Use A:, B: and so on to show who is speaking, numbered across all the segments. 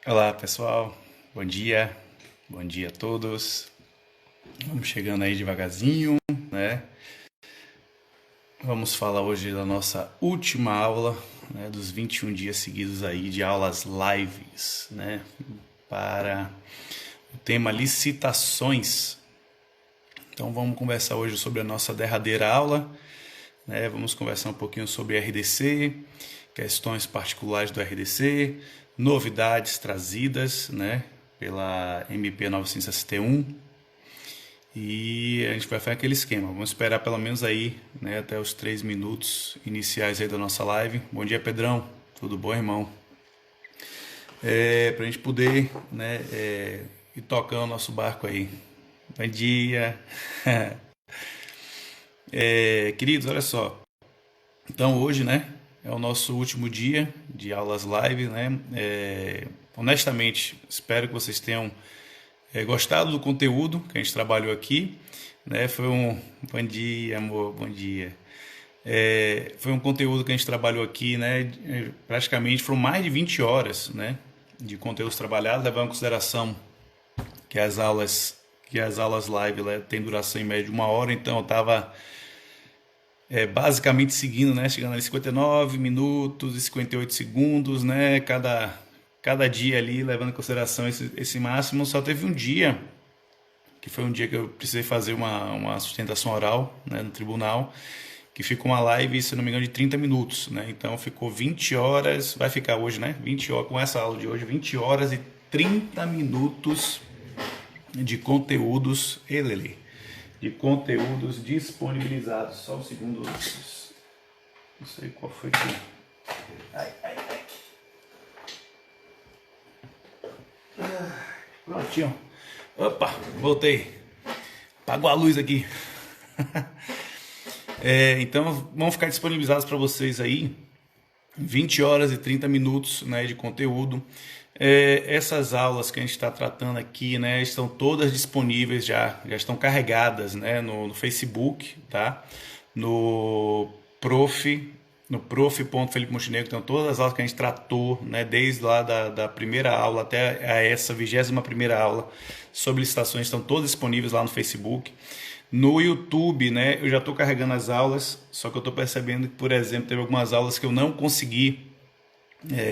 A: Olá pessoal, bom dia a todos. Vamos chegando aí devagarzinho, né? Vamos falar hoje da nossa última aula, né? Dos 21 dias seguidos aí de aulas lives, né? Para o tema licitações. Então vamos conversar hoje sobre a nossa derradeira aula, né? Vamos conversar um pouquinho sobre RDC, questões particulares do RDC, novidades trazidas, né, pela MP 961. E a gente vai fazer aquele esquema. Vamos esperar pelo menos aí, né, até os 3 minutos iniciais aí da nossa live. Bom dia, Pedrão. Tudo bom, irmão? Para a gente poder, né, ir tocando o nosso barco aí. Bom dia. Queridos, olha só. Então hoje, né, é o nosso último dia de aulas live, né? Honestamente, espero que vocês tenham gostado do conteúdo que a gente trabalhou aqui, né? Foi um bom dia, amor, bom dia. Foi um conteúdo que a gente trabalhou aqui, né? Praticamente foram mais de 20 horas, né, de conteúdos trabalhados, levando em consideração que as aulas live, né, tem duração em média de 1 hora, então eu estava basicamente seguindo, né? Chegando ali 59 minutos e 58 segundos, né? Cada dia ali, levando em consideração esse máximo. Só teve um dia, que foi um dia que eu precisei fazer uma sustentação oral, né, no tribunal, que ficou uma live, se não me engano, de 30 minutos, né? Então ficou 20 horas, vai ficar hoje, né? 20 horas, com essa aula de hoje, 20 horas e 30 minutos de conteúdos, Elele, de conteúdos disponibilizados. Só um segundo, não sei qual foi aqui. Ai, ai, ai. Prontinho. Opa, voltei. Apagou a luz aqui. Então vão ficar disponibilizados para vocês aí 20 horas e 30 minutos, né, de conteúdo. Essas aulas que a gente está tratando aqui, né, estão todas disponíveis já estão carregadas, né, no Facebook, tá? No Prof, no prof.felipe Montenegro, então todas as aulas que a gente tratou, né, desde lá da primeira aula até a essa 21ª aula sobre licitações, estão todas disponíveis lá no Facebook. No YouTube, né, eu já estou carregando as aulas, só que eu estou percebendo que, por exemplo, teve algumas aulas que eu não consegui.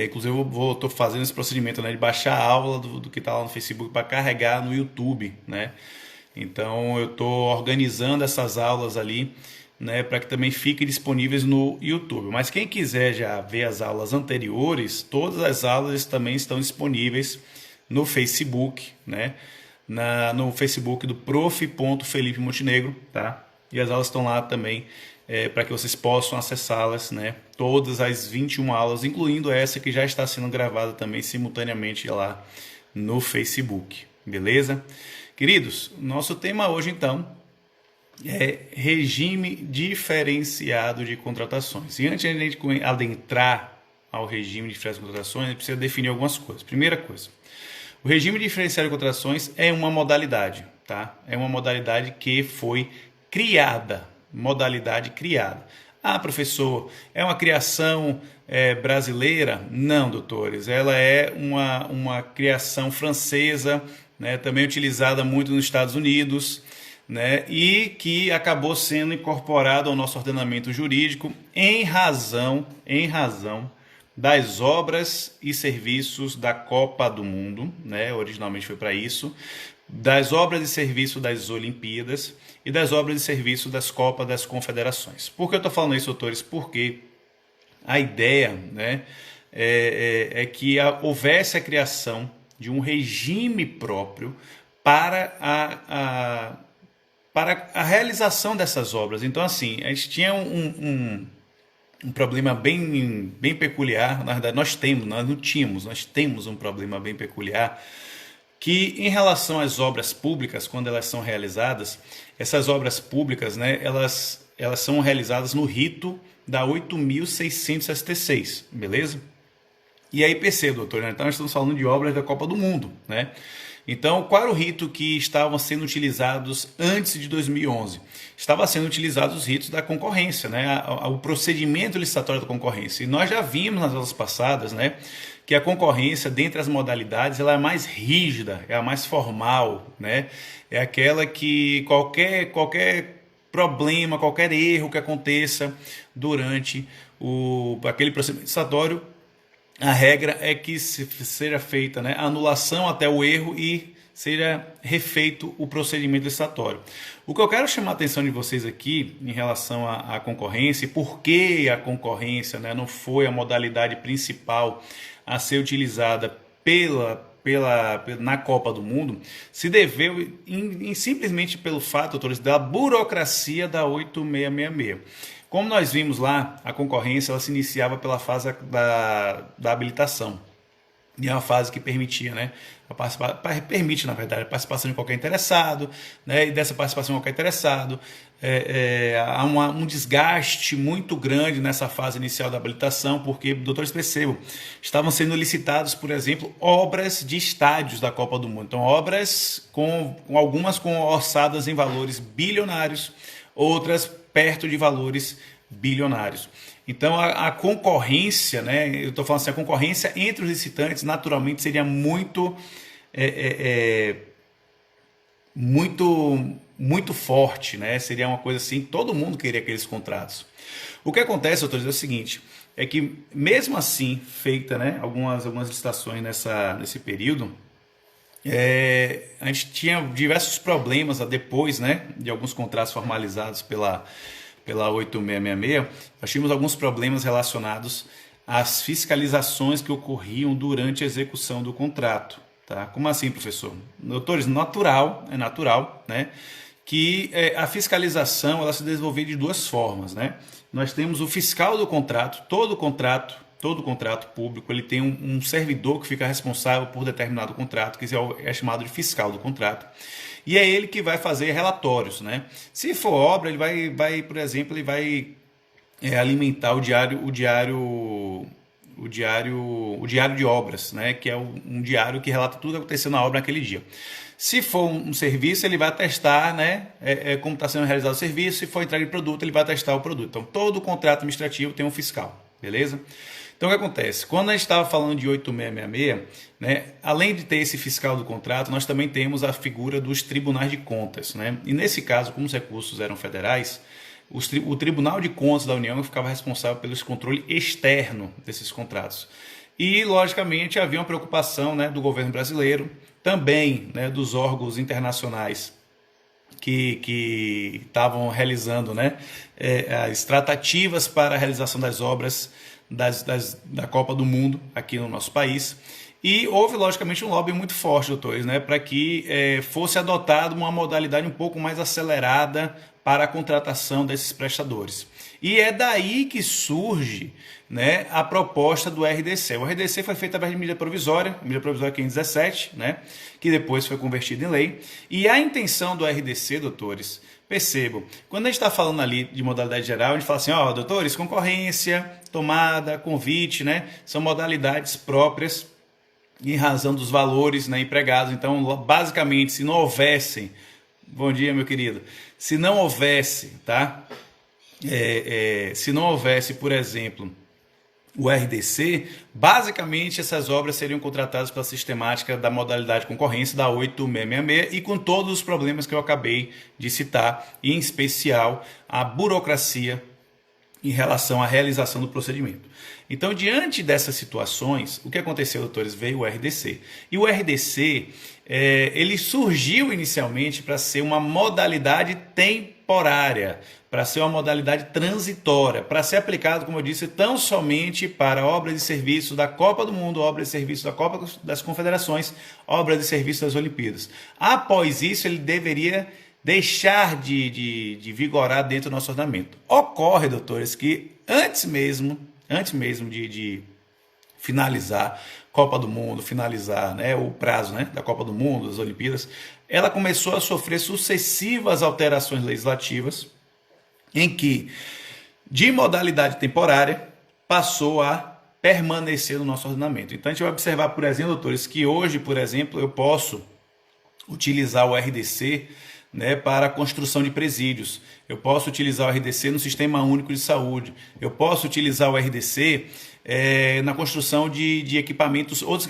A: Inclusive eu estou fazendo esse procedimento, né, de baixar a aula do que está lá no Facebook para carregar no YouTube, né? Então eu estou organizando essas aulas ali, né, para que também fiquem disponíveis no YouTube. Mas quem quiser já ver as aulas anteriores, todas as aulas também estão disponíveis no Facebook, né? No Facebook do prof.felipe Montenegro, tá? E as aulas estão lá também, para que vocês possam acessá-las, né? Todas as 21 aulas, incluindo essa que já está sendo gravada também simultaneamente lá no Facebook, beleza? Queridos, nosso tema hoje então é regime diferenciado de contratações. E antes de a gente adentrar ao regime diferenciado de contratações, a gente precisa definir algumas coisas. Primeira coisa, o regime diferenciado de contratações é uma modalidade, tá? É uma modalidade que foi criada, modalidade criada. Ah, professor, é uma criação brasileira? Não, doutores, ela é uma criação francesa, né, também utilizada muito nos Estados Unidos, né, e que acabou sendo incorporado ao nosso ordenamento jurídico em razão das obras e serviços da Copa do Mundo, né? Originalmente foi para isso, das obras e serviços das Olimpíadas e das obras e serviços das Copas das Confederações. Por que eu estou falando isso, doutores? Porque a ideia, né, é que houvesse a criação de um regime próprio para para a realização dessas obras. Então, assim, a gente tinha um problema bem peculiar. Na verdade, nós temos um problema bem peculiar, que em relação às obras públicas, quando elas são realizadas, essas obras públicas, né, elas são realizadas no rito da 8.600 ST6, beleza? E aí perceba, doutor, né? Então nós estamos falando de obras da Copa do Mundo, né? Então, qual era o rito que estavam sendo utilizados antes de 2011? Estava sendo utilizados os ritos da concorrência, né? O procedimento licitatório da concorrência. E nós já vimos nas aulas passadas, né, que a concorrência, dentre as modalidades, ela é mais rígida, é a mais formal, né? É aquela que qualquer problema, qualquer erro que aconteça durante aquele procedimento licitatório, a regra é que seja feita, né, a anulação até o erro e seja refeito o procedimento licitatório. O que eu quero chamar a atenção de vocês aqui em relação à concorrência e por que a concorrência, né, não foi a modalidade principal a ser utilizada na Copa do Mundo, se deveu simplesmente pelo fato, doutores, da burocracia da 8666. Como nós vimos lá, a concorrência ela se iniciava pela fase da habilitação. E é uma fase que permitia, né, permite, na verdade, a participação de qualquer interessado, né, e dessa participação de qualquer interessado, há um desgaste muito grande nessa fase inicial da habilitação, porque, doutores, percebam, estavam sendo licitados, por exemplo, obras de estádios da Copa do Mundo. Então, obras algumas com orçadas em valores bilionários, outras perto de valores bilionários. Então, a concorrência, né, eu estou falando assim, a concorrência entre os licitantes, naturalmente, seria muito forte, né? Seria uma coisa assim, todo mundo queria aqueles contratos. O que acontece, doutores, é o seguinte, é que mesmo assim, feita, né, algumas licitações nesse período, a gente tinha diversos problemas depois, né, de alguns contratos formalizados pela 8666, nós tínhamos alguns problemas relacionados às fiscalizações que ocorriam durante a execução do contrato. Tá? Como assim, professor? Doutores, é natural, né, que a fiscalização ela se desenvolvia de duas formas. Né? Nós temos o fiscal do contrato, todo contrato público ele tem um servidor que fica responsável por determinado contrato, que é chamado de fiscal do contrato. E é ele que vai fazer relatórios, né? Se for obra, ele vai, por exemplo, ele vai alimentar o diário de obras, né? Que é um diário que relata tudo que aconteceu na obra naquele dia. Se for um serviço, ele vai atestar, né, como está sendo realizado o serviço. Se for entrega de produto, ele vai atestar o produto. Então, todo contrato administrativo tem um fiscal, beleza? Então, o que acontece? Quando a gente estava falando de 8666, né, além de ter esse fiscal do contrato, nós também temos a figura dos tribunais de contas. Né? E nesse caso, como os recursos eram federais, o Tribunal de Contas da União ficava responsável pelo controle externo desses contratos. E, logicamente, havia uma preocupação, né, do governo brasileiro, também, né, dos órgãos internacionais que estavam realizando, né, as tratativas para a realização das obras da Copa do Mundo aqui no nosso país. E houve, logicamente, um lobby muito forte, doutores, né, para que fosse adotada uma modalidade um pouco mais acelerada para a contratação desses prestadores. E é daí que surge, né, a proposta do RDC. O RDC foi feito através de medida provisória 517, né, que depois foi convertida em lei. E a intenção do RDC, doutores, percebam, quando a gente está falando ali de modalidade geral, a gente fala assim, ó, doutores, concorrência, tomada, convite, né, são modalidades próprias em razão dos valores, né, empregados. Então, basicamente, se não houvessem, bom dia, meu querido, se não houvesse, tá? Se não houvesse, por exemplo, o RDC, basicamente essas obras seriam contratadas pela sistemática da modalidade concorrência da 8666 e com todos os problemas que eu acabei de citar, e em especial a burocracia em relação à realização do procedimento. Então, diante dessas situações, o que aconteceu, doutores? Veio o RDC. E o RDC, ele surgiu inicialmente para ser uma modalidade temporária, para ser uma modalidade transitória, para ser aplicado, como eu disse, tão somente para obras e serviços da Copa do Mundo, obras e serviços da Copa das Confederações, obras e serviços das Olimpíadas. Após isso, ele deveria deixar de vigorar dentro do nosso ordenamento. Ocorre, doutores, que antes mesmo de finalizar Copa do Mundo, finalizar, né, o prazo, né, da Copa do Mundo, das Olimpíadas, ela começou a sofrer sucessivas alterações legislativas em que, de modalidade temporária, passou a permanecer no nosso ordenamento. Então, a gente vai observar, por exemplo, doutores, que hoje, por exemplo, eu posso utilizar o RDC né, para a construção de presídios. Eu posso utilizar o RDC no Sistema Único de Saúde. Eu posso utilizar o RDC na construção de equipamentos, outros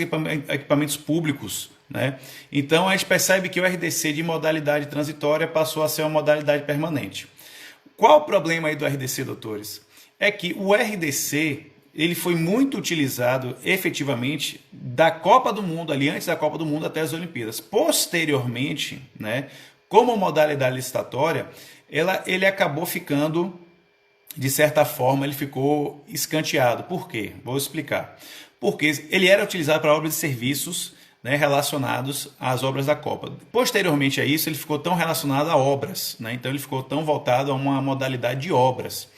A: equipamentos públicos, né? Então a gente percebe que o RDC de modalidade transitória passou a ser uma modalidade permanente. Qual o problema aí do RDC, doutores? É que o RDC ele foi muito utilizado efetivamente da Copa do Mundo, ali antes da Copa do Mundo até as Olimpíadas. Posteriormente, né, como modalidade licitatória, ele acabou ficando, de certa forma, ele ficou escanteado. Por quê? Vou explicar. Porque ele era utilizado para obras e serviços, né, relacionados às obras da Copa. Posteriormente a isso, ele ficou tão relacionado a obras, né? Então ele ficou tão voltado a uma modalidade de obras.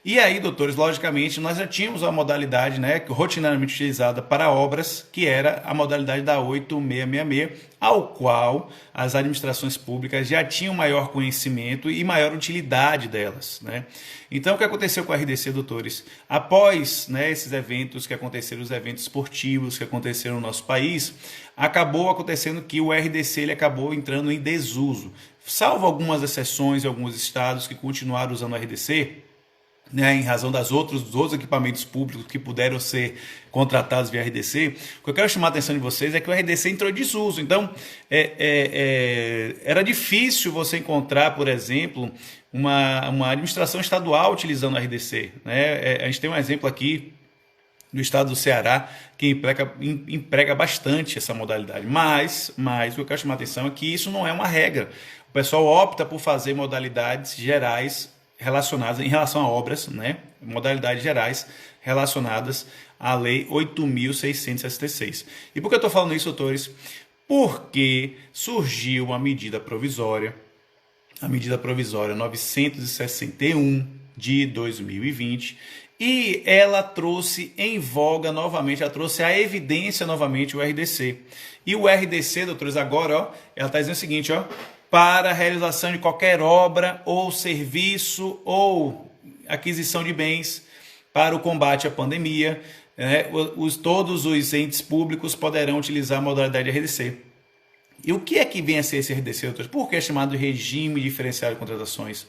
A: E aí, doutores, logicamente, nós já tínhamos a modalidade, né, rotineiramente utilizada para obras, que era a modalidade da 8666, ao qual as administrações públicas já tinham maior conhecimento e maior utilidade delas, né? Então, o que aconteceu com a RDC, doutores? Após, né, esses eventos que aconteceram, os eventos esportivos que aconteceram no nosso país, acabou acontecendo que o RDC ele acabou entrando em desuso. Salvo algumas exceções em alguns estados que continuaram usando o RDC, né, em razão dos outros equipamentos públicos que puderam ser contratados via RDC, o que eu quero chamar a atenção de vocês é que o RDC entrou em desuso. Então, era difícil você encontrar, por exemplo, uma administração estadual utilizando o RDC. Né? A gente tem um exemplo aqui do estado do Ceará que emprega bastante essa modalidade. Mas o que eu quero chamar a atenção é que isso não é uma regra. O pessoal opta por fazer modalidades gerais relacionadas em relação a obras, né? Modalidades gerais relacionadas à Lei 8.666. E por que eu estou falando isso, doutores? Porque surgiu uma medida provisória, a medida provisória 961 de 2020, e ela trouxe em voga novamente, ela trouxe à evidência novamente o RDC. E o RDC, doutores, agora, ó, ela está dizendo o seguinte, ó, para a realização de qualquer obra ou serviço ou aquisição de bens para o combate à pandemia, né, todos os entes públicos poderão utilizar a modalidade RDC. E o que é que vem a ser esse RDC, doutores? Por que é chamado de regime diferenciado de contratações?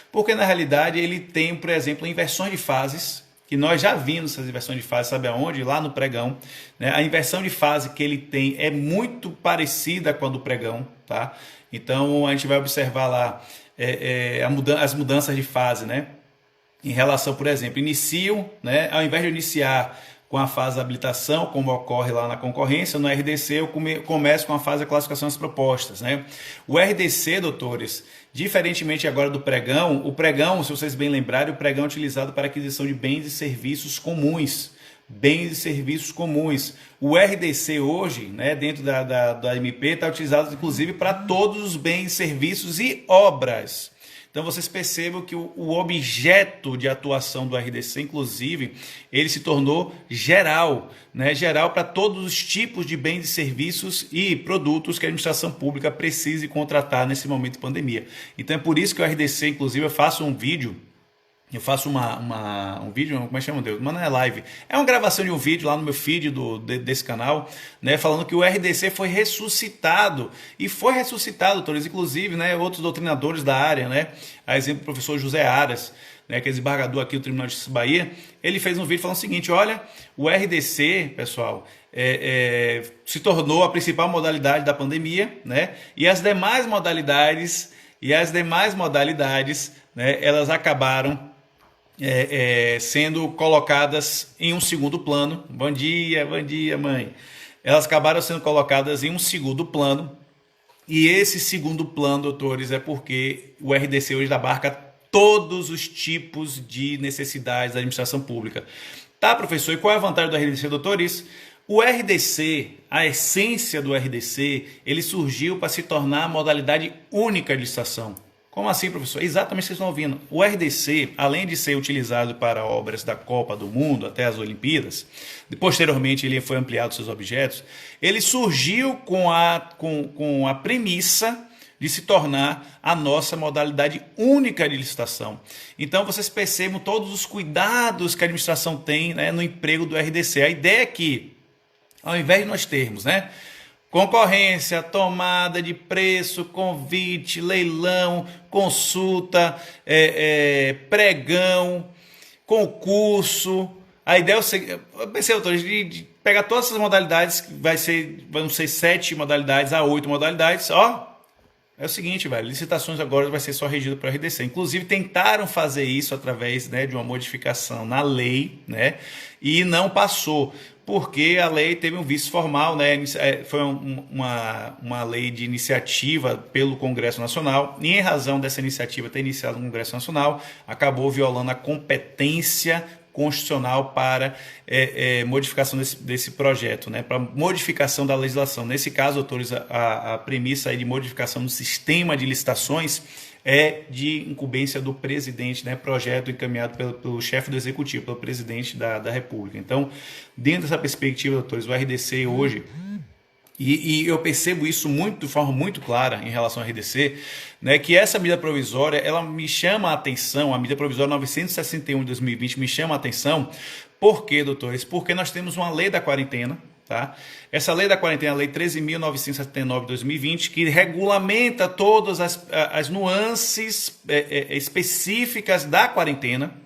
A: Porque, na realidade, ele tem, por exemplo, inversões de fases, que nós já vimos essas inversões de fase, sabe aonde? Lá no pregão. Né? A inversão de fase que ele tem é muito parecida com a do pregão, tá? Então, a gente vai observar lá as mudanças de fase, né? Em relação, por exemplo, iniciam, né? Ao invés de iniciar com a fase da habilitação, como ocorre lá na concorrência, no RDC eu começo com a fase da classificação das propostas, né? O RDC, doutores, diferentemente agora do pregão, o pregão, se vocês bem lembrarem, o pregão é utilizado para aquisição de bens e serviços comuns. Bens e serviços comuns. O RDC hoje, né, dentro da MP, está utilizado inclusive para todos os bens, serviços e obras. Então vocês percebam que o objeto de atuação do RDC, inclusive, ele se tornou geral, né? Geral para todos os tipos de bens e serviços e produtos que a administração pública precise contratar nesse momento de pandemia. Então é por isso que o RDC, inclusive, eu faço um vídeo, um vídeo, como é que chama, Deus? Mas não é live. É uma gravação de um vídeo lá no meu feed desse canal, né, falando que o RDC foi ressuscitado. E foi ressuscitado, doutores, inclusive, né, outros doutrinadores da área, né, a exemplo do professor José Aras, né, que é desembargador aqui do Tribunal de Justiça da Bahia, ele fez um vídeo falando o seguinte, olha, o RDC, pessoal, se tornou a principal modalidade da pandemia, né, e as demais modalidades, né, elas acabaram sendo colocadas em um segundo plano. Bom dia, mãe. Elas acabaram sendo colocadas em um segundo plano. E esse segundo plano, doutores, é porque o RDC hoje abarca todos os tipos de necessidades da administração pública. Tá, professor? E qual é a vantagem do RDC, doutores? O RDC, a essência do RDC, ele surgiu para se tornar a modalidade única de licitação. Como assim, professor? Exatamente o que vocês estão ouvindo. O RDC, além de ser utilizado para obras da Copa do Mundo até as Olimpíadas, posteriormente ele foi ampliado seus objetos, ele surgiu com a premissa de se tornar a nossa modalidade única de licitação. Então vocês percebam todos os cuidados que a administração tem, né, no emprego do RDC. A ideia é que, ao invés de nós termos, né, Concorrência, tomada de preço, convite, leilão, consulta, pregão, concurso. A ideia é eu pensei, autores, de pegar todas essas modalidades, que vão ser 7 modalidades a 8 modalidades, é o seguinte, velho, licitações agora vai ser só regido para o RDC. Inclusive tentaram fazer isso através, né, de uma modificação na lei, né, e não passou, porque a lei teve um vício formal, né, foi uma lei de iniciativa pelo Congresso Nacional, e em razão dessa iniciativa ter iniciado no Congresso Nacional, acabou violando a competência constitucional para modificação desse projeto, né, para modificação da legislação. Nesse caso, autores, a premissa aí de modificação do sistema de licitações é de incumbência do presidente, né, projeto encaminhado pelo chefe do executivo, pelo presidente da República. Então, dentro dessa perspectiva, autores, o RDC hoje, e eu percebo isso de forma muito clara em relação ao RDC, né, que essa medida provisória, ela me chama a atenção, a medida provisória 961 de 2020 me chama a atenção. Por quê, doutores? Porque nós temos uma lei da quarentena, tá? Essa lei da quarentena, a lei 13.979 de 2020, que regulamenta todas as nuances específicas da quarentena.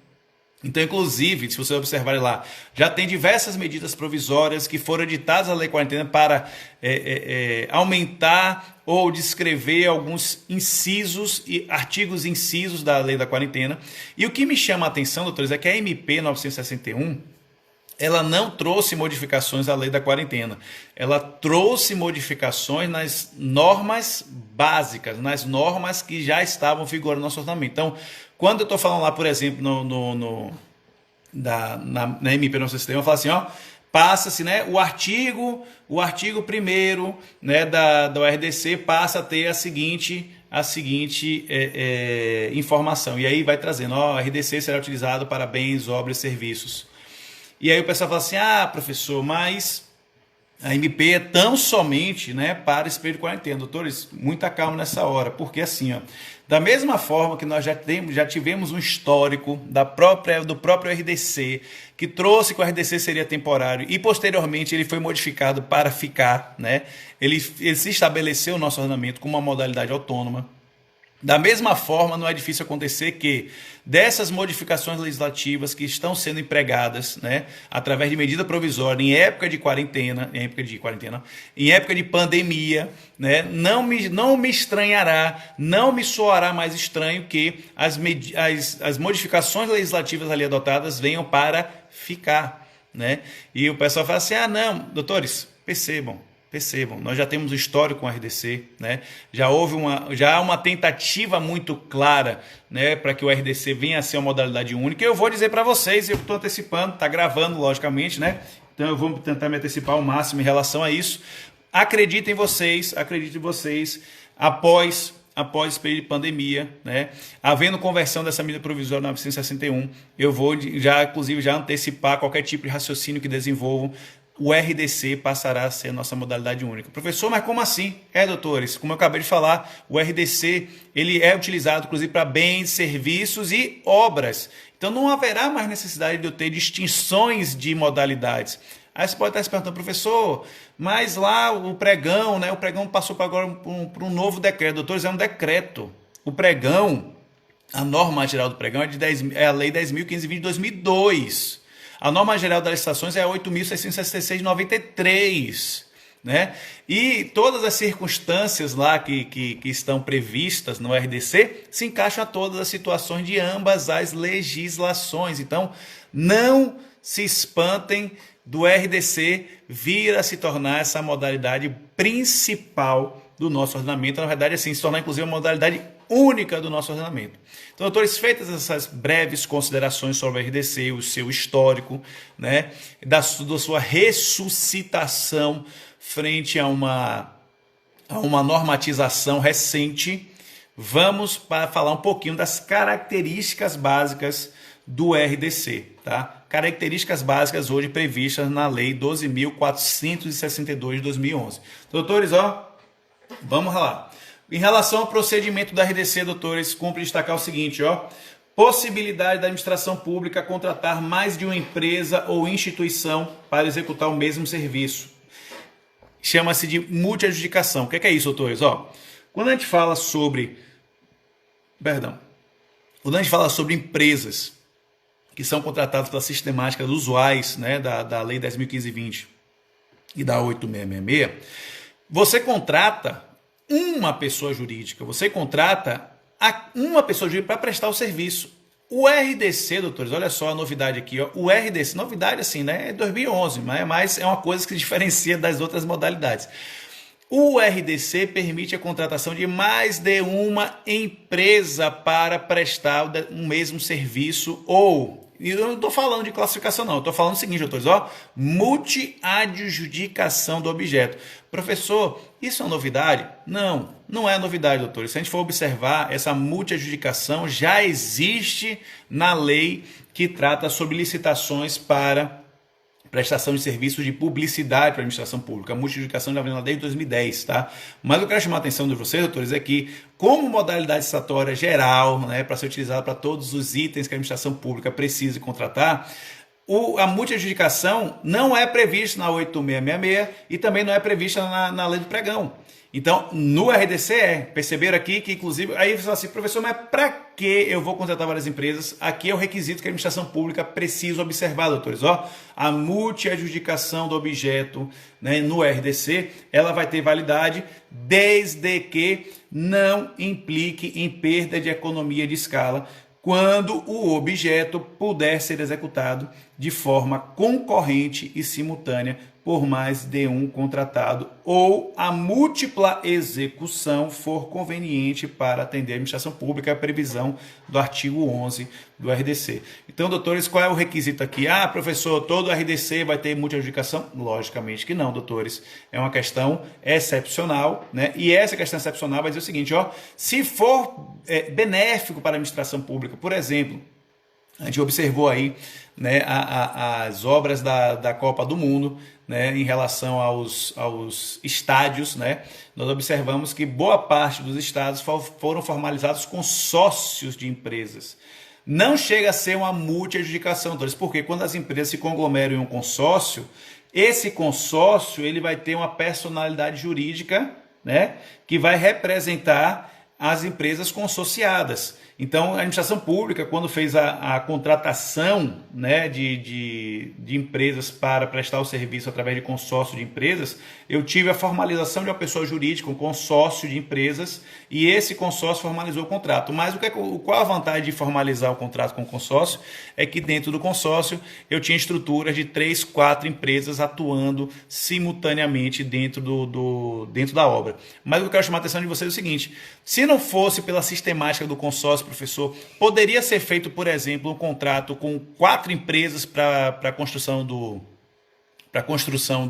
A: Então, inclusive, se você observar lá, já tem diversas medidas provisórias que foram editadas na Lei Quarentena para aumentar ou descrever alguns incisos e artigos incisos da Lei da Quarentena. E o que me chama a atenção, doutores, é que a MP 961, ela não trouxe modificações à Lei da Quarentena. Ela trouxe modificações nas normas básicas, nas normas que já estavam vigorando no nosso ordenamento. Então, quando eu estou falando lá, por exemplo, na MP 961, eu falo assim, passa-se, né, o artigo 1º, né, do RDC passa a ter a seguinte informação. E aí vai trazendo, o RDC será utilizado para bens, obras e serviços. E aí o pessoal fala assim, professor, mas a MP é tão somente, né, para esse período de quarentena. Doutores, muita calma nessa hora, porque assim, da mesma forma que nós já tivemos um histórico do próprio RDC, que trouxe que o RDC seria temporário e posteriormente ele foi modificado para ficar, né? Ele se estabeleceu no nosso ordenamento como uma modalidade autônoma. Da mesma forma, não é difícil acontecer que dessas modificações legislativas que estão sendo empregadas, né, através de medida provisória em época de quarentena, em época de pandemia, né, não me estranhará, não me soará mais estranho que as modificações legislativas ali adotadas venham para ficar, né? E o pessoal fala assim, não, doutores, percebam, nós já temos um histórico com a RDC, né? Já há uma tentativa muito clara, né, para que o RDC venha a ser uma modalidade única. Eu vou dizer para vocês, eu estou antecipando, está gravando logicamente, né? Então eu vou tentar me antecipar ao máximo em relação a isso. Acreditem vocês, após esse período de pandemia, né, havendo conversão dessa medida provisória 961, eu vou inclusive já antecipar qualquer tipo de raciocínio que desenvolvam. O RDC passará a ser a nossa modalidade única. Professor, mas como assim? Doutores, como eu acabei de falar, o RDC ele é utilizado, inclusive, para bens, serviços e obras. Então, não haverá mais necessidade de eu ter distinções de modalidades. Aí você pode estar se perguntando, professor, mas lá o pregão, né? O pregão passou agora por um novo decreto. Doutores, é um decreto. O pregão, a norma geral do pregão é a Lei 10.520 de 2002. A norma geral das licitações é a 8.666 de 93, né? E todas as circunstâncias lá que estão previstas no RDC se encaixam a todas as situações de ambas as legislações. Então, não se espantem do RDC vir a se tornar essa modalidade principal do nosso ordenamento. Na verdade, assim, se tornar inclusive uma modalidade única do nosso ordenamento. Então, doutores, feitas essas breves considerações sobre o RDC, o seu histórico, né, da sua ressuscitação frente a uma normatização recente, vamos para falar um pouquinho das características básicas do RDC, tá? Características básicas hoje previstas na Lei 12.462 de 2011. Doutores, vamos lá. Em relação ao procedimento da RDC, doutores, cumpre destacar o seguinte, possibilidade da administração pública contratar mais de uma empresa ou instituição para executar o mesmo serviço. chama-se de multiadjudicação. O que é isso, doutores? Quando a gente fala sobre... Quando a gente fala sobre empresas que são contratadas pela sistemática dos usuários, né, da Lei 10.520 e da 8.666, você contrata uma pessoa jurídica, para prestar o serviço. O RDC, doutores, olha só a novidade aqui, o RDC, novidade assim, né, é 2011, mas é uma coisa que se diferencia das outras modalidades. O RDC permite a contratação de mais de uma empresa para prestar um mesmo serviço e eu não estou falando de classificação não, eu estou falando o seguinte, doutores, multiadjudicação do objeto. Professor, isso é uma novidade? Não, não é novidade, doutores. Se a gente for observar, essa multiadjudicação já existe na lei que trata sobre licitações para prestação de serviços de publicidade para a administração pública. A multiadjudicação já vem lá desde 2010, tá? Mas eu quero chamar a atenção de vocês, doutores, é que, como modalidade licitatória geral, né, para ser utilizada para todos os itens que a administração pública precisa contratar, a multiadjudicação não é prevista na 8.666 e também não é prevista na lei do pregão. Então, no RDC perceberam aqui que, inclusive, aí você fala assim, professor, mas para que eu vou contratar várias empresas? Aqui é o requisito que a administração pública precisa observar, doutores. A multiadjudicação do objeto, né, no RDC, ela vai ter validade desde que não implique em perda de economia de escala, quando o objeto puder ser executado de forma concorrente e simultânea por mais de um contratado ou a múltipla execução for conveniente para atender a administração pública, a previsão do artigo 11 do RDC. Então, doutores, qual é o requisito aqui? Professor, todo RDC vai ter multiadjudicação? Logicamente que não, doutores. É uma questão excepcional, né? E essa questão excepcional vai dizer o seguinte, se for benéfico para a administração pública, por exemplo, a gente observou aí, né, as obras da Copa do Mundo, né, em relação aos estádios, né, nós observamos que boa parte dos estádios foram formalizados com sócios de empresas. Não chega a ser uma multiadjudicação, porque quando as empresas se conglomeram em um consórcio, esse consórcio ele vai ter uma personalidade jurídica, né, que vai representar as empresas consorciadas. Então, a administração pública, quando fez a contratação, né, de empresas para prestar o serviço através de consórcio de empresas, eu tive a formalização de uma pessoa jurídica, um consórcio de empresas, e esse consórcio formalizou o contrato. Mas qual a vantagem de formalizar o contrato com o consórcio? É que dentro do consórcio eu tinha estruturas de 3, 4 empresas atuando simultaneamente dentro da obra. Mas eu quero chamar a atenção de vocês é o seguinte, se não fosse pela sistemática do consórcio, professor, poderia ser feito, por exemplo, um contrato com 4 empresas para a construção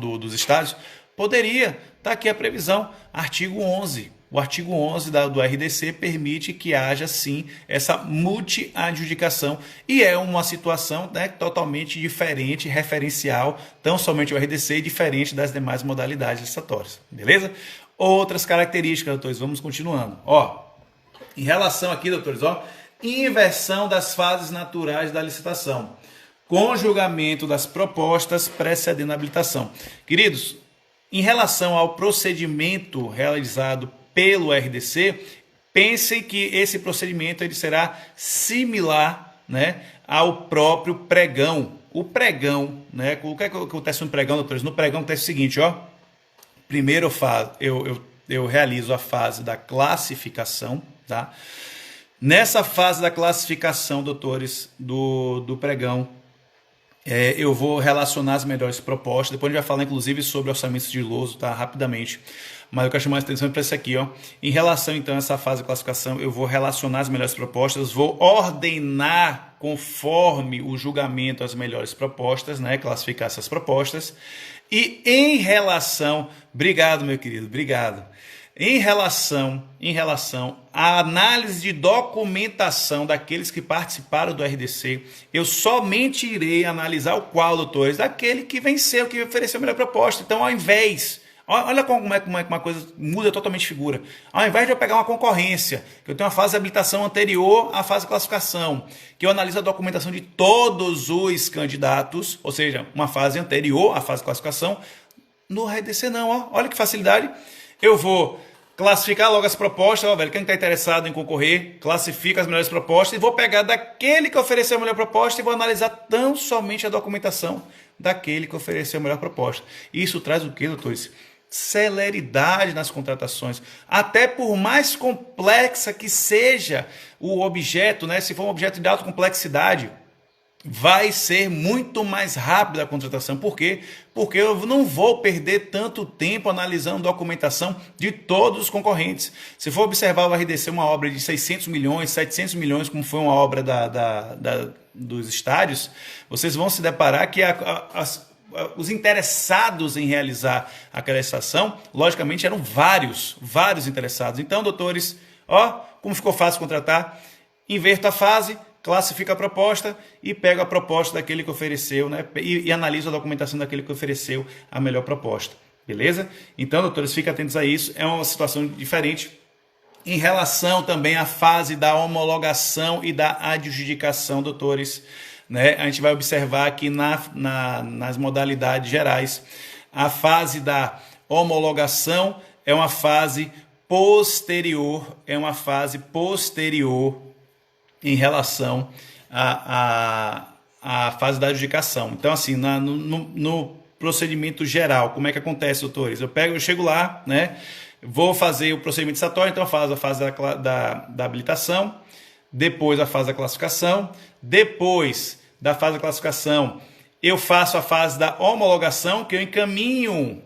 A: dos estádios? Poderia. Está aqui a previsão, artigo 11. O artigo 11 do RDC permite que haja, sim, essa multiadjudicação. E é uma situação, né, totalmente diferente, referencial, tão somente o RDC, diferente das demais modalidades licitatórias. Beleza? Outras características, doutores, vamos continuando. Em relação aqui, doutores, inversão das fases naturais da licitação, com julgamento das propostas precedendo a habilitação. Queridos, em relação ao procedimento realizado pelo RDC, pensem que esse procedimento ele será similar, né, ao próprio pregão. O pregão, né, o que acontece no pregão, doutores? No pregão acontece o seguinte, primeiro eu realizo a fase da classificação, tá? Nessa fase da classificação, doutores, do pregão, eu vou relacionar as melhores propostas. Depois a gente vai falar, inclusive, sobre orçamento sigiloso, tá? Rapidamente. Mas eu quero chamar a atenção para isso aqui, Em relação, então, a essa fase de classificação, eu vou relacionar as melhores propostas, vou ordenar conforme o julgamento as melhores propostas, né? Classificar essas propostas. E em relação... Obrigado, meu querido, obrigado. Em relação à análise de documentação daqueles que participaram do RDC, eu somente irei analisar o qual, doutores? Daquele que venceu, que ofereceu a melhor proposta. Então, ao invés... Olha como é que uma coisa muda totalmente de figura. Ao invés de eu pegar uma concorrência, que eu tenho uma fase de habilitação anterior à fase de classificação, que eu analiso a documentação de todos os candidatos, ou seja, uma fase anterior à fase de classificação, No RDC não, ó. Olha que facilidade. Eu vou classificar logo as propostas, ó, velho. Quem está interessado em concorrer, classifica as melhores propostas e vou pegar daquele que ofereceu a melhor proposta e vou analisar tão somente a documentação daquele que ofereceu a melhor proposta. Isso traz o quê, doutores? Celeridade nas contratações. Até por mais complexa que seja o objeto, né? Se for um objeto de alta complexidade, vai ser muito mais rápida a contratação. Por quê? Porque eu não vou perder tanto tempo analisando documentação de todos os concorrentes. Se for observar o RDC, uma obra de 600 milhões, 700 milhões, como foi uma obra dos estádios, vocês vão se deparar que os interessados em realizar aquela estação, logicamente, eram vários interessados. Então, doutores, ó, como ficou fácil contratar, inverta a fase, classifica a proposta e pega a proposta daquele que ofereceu, né? E analisa a documentação daquele que ofereceu a melhor proposta. Beleza? Então, doutores, fiquem atentos a isso. É uma situação diferente em relação também à fase da homologação e da adjudicação, doutores. Né? A gente vai observar aqui nas modalidades gerais. A fase da homologação é uma fase posterior, em relação à fase da adjudicação. Então, assim, no procedimento geral, como é que acontece, doutores? Eu chego lá, né? Vou fazer o procedimento licitatório, então eu faço a fase da habilitação, depois a fase da classificação, depois da fase da classificação, eu faço a fase da homologação, que eu encaminho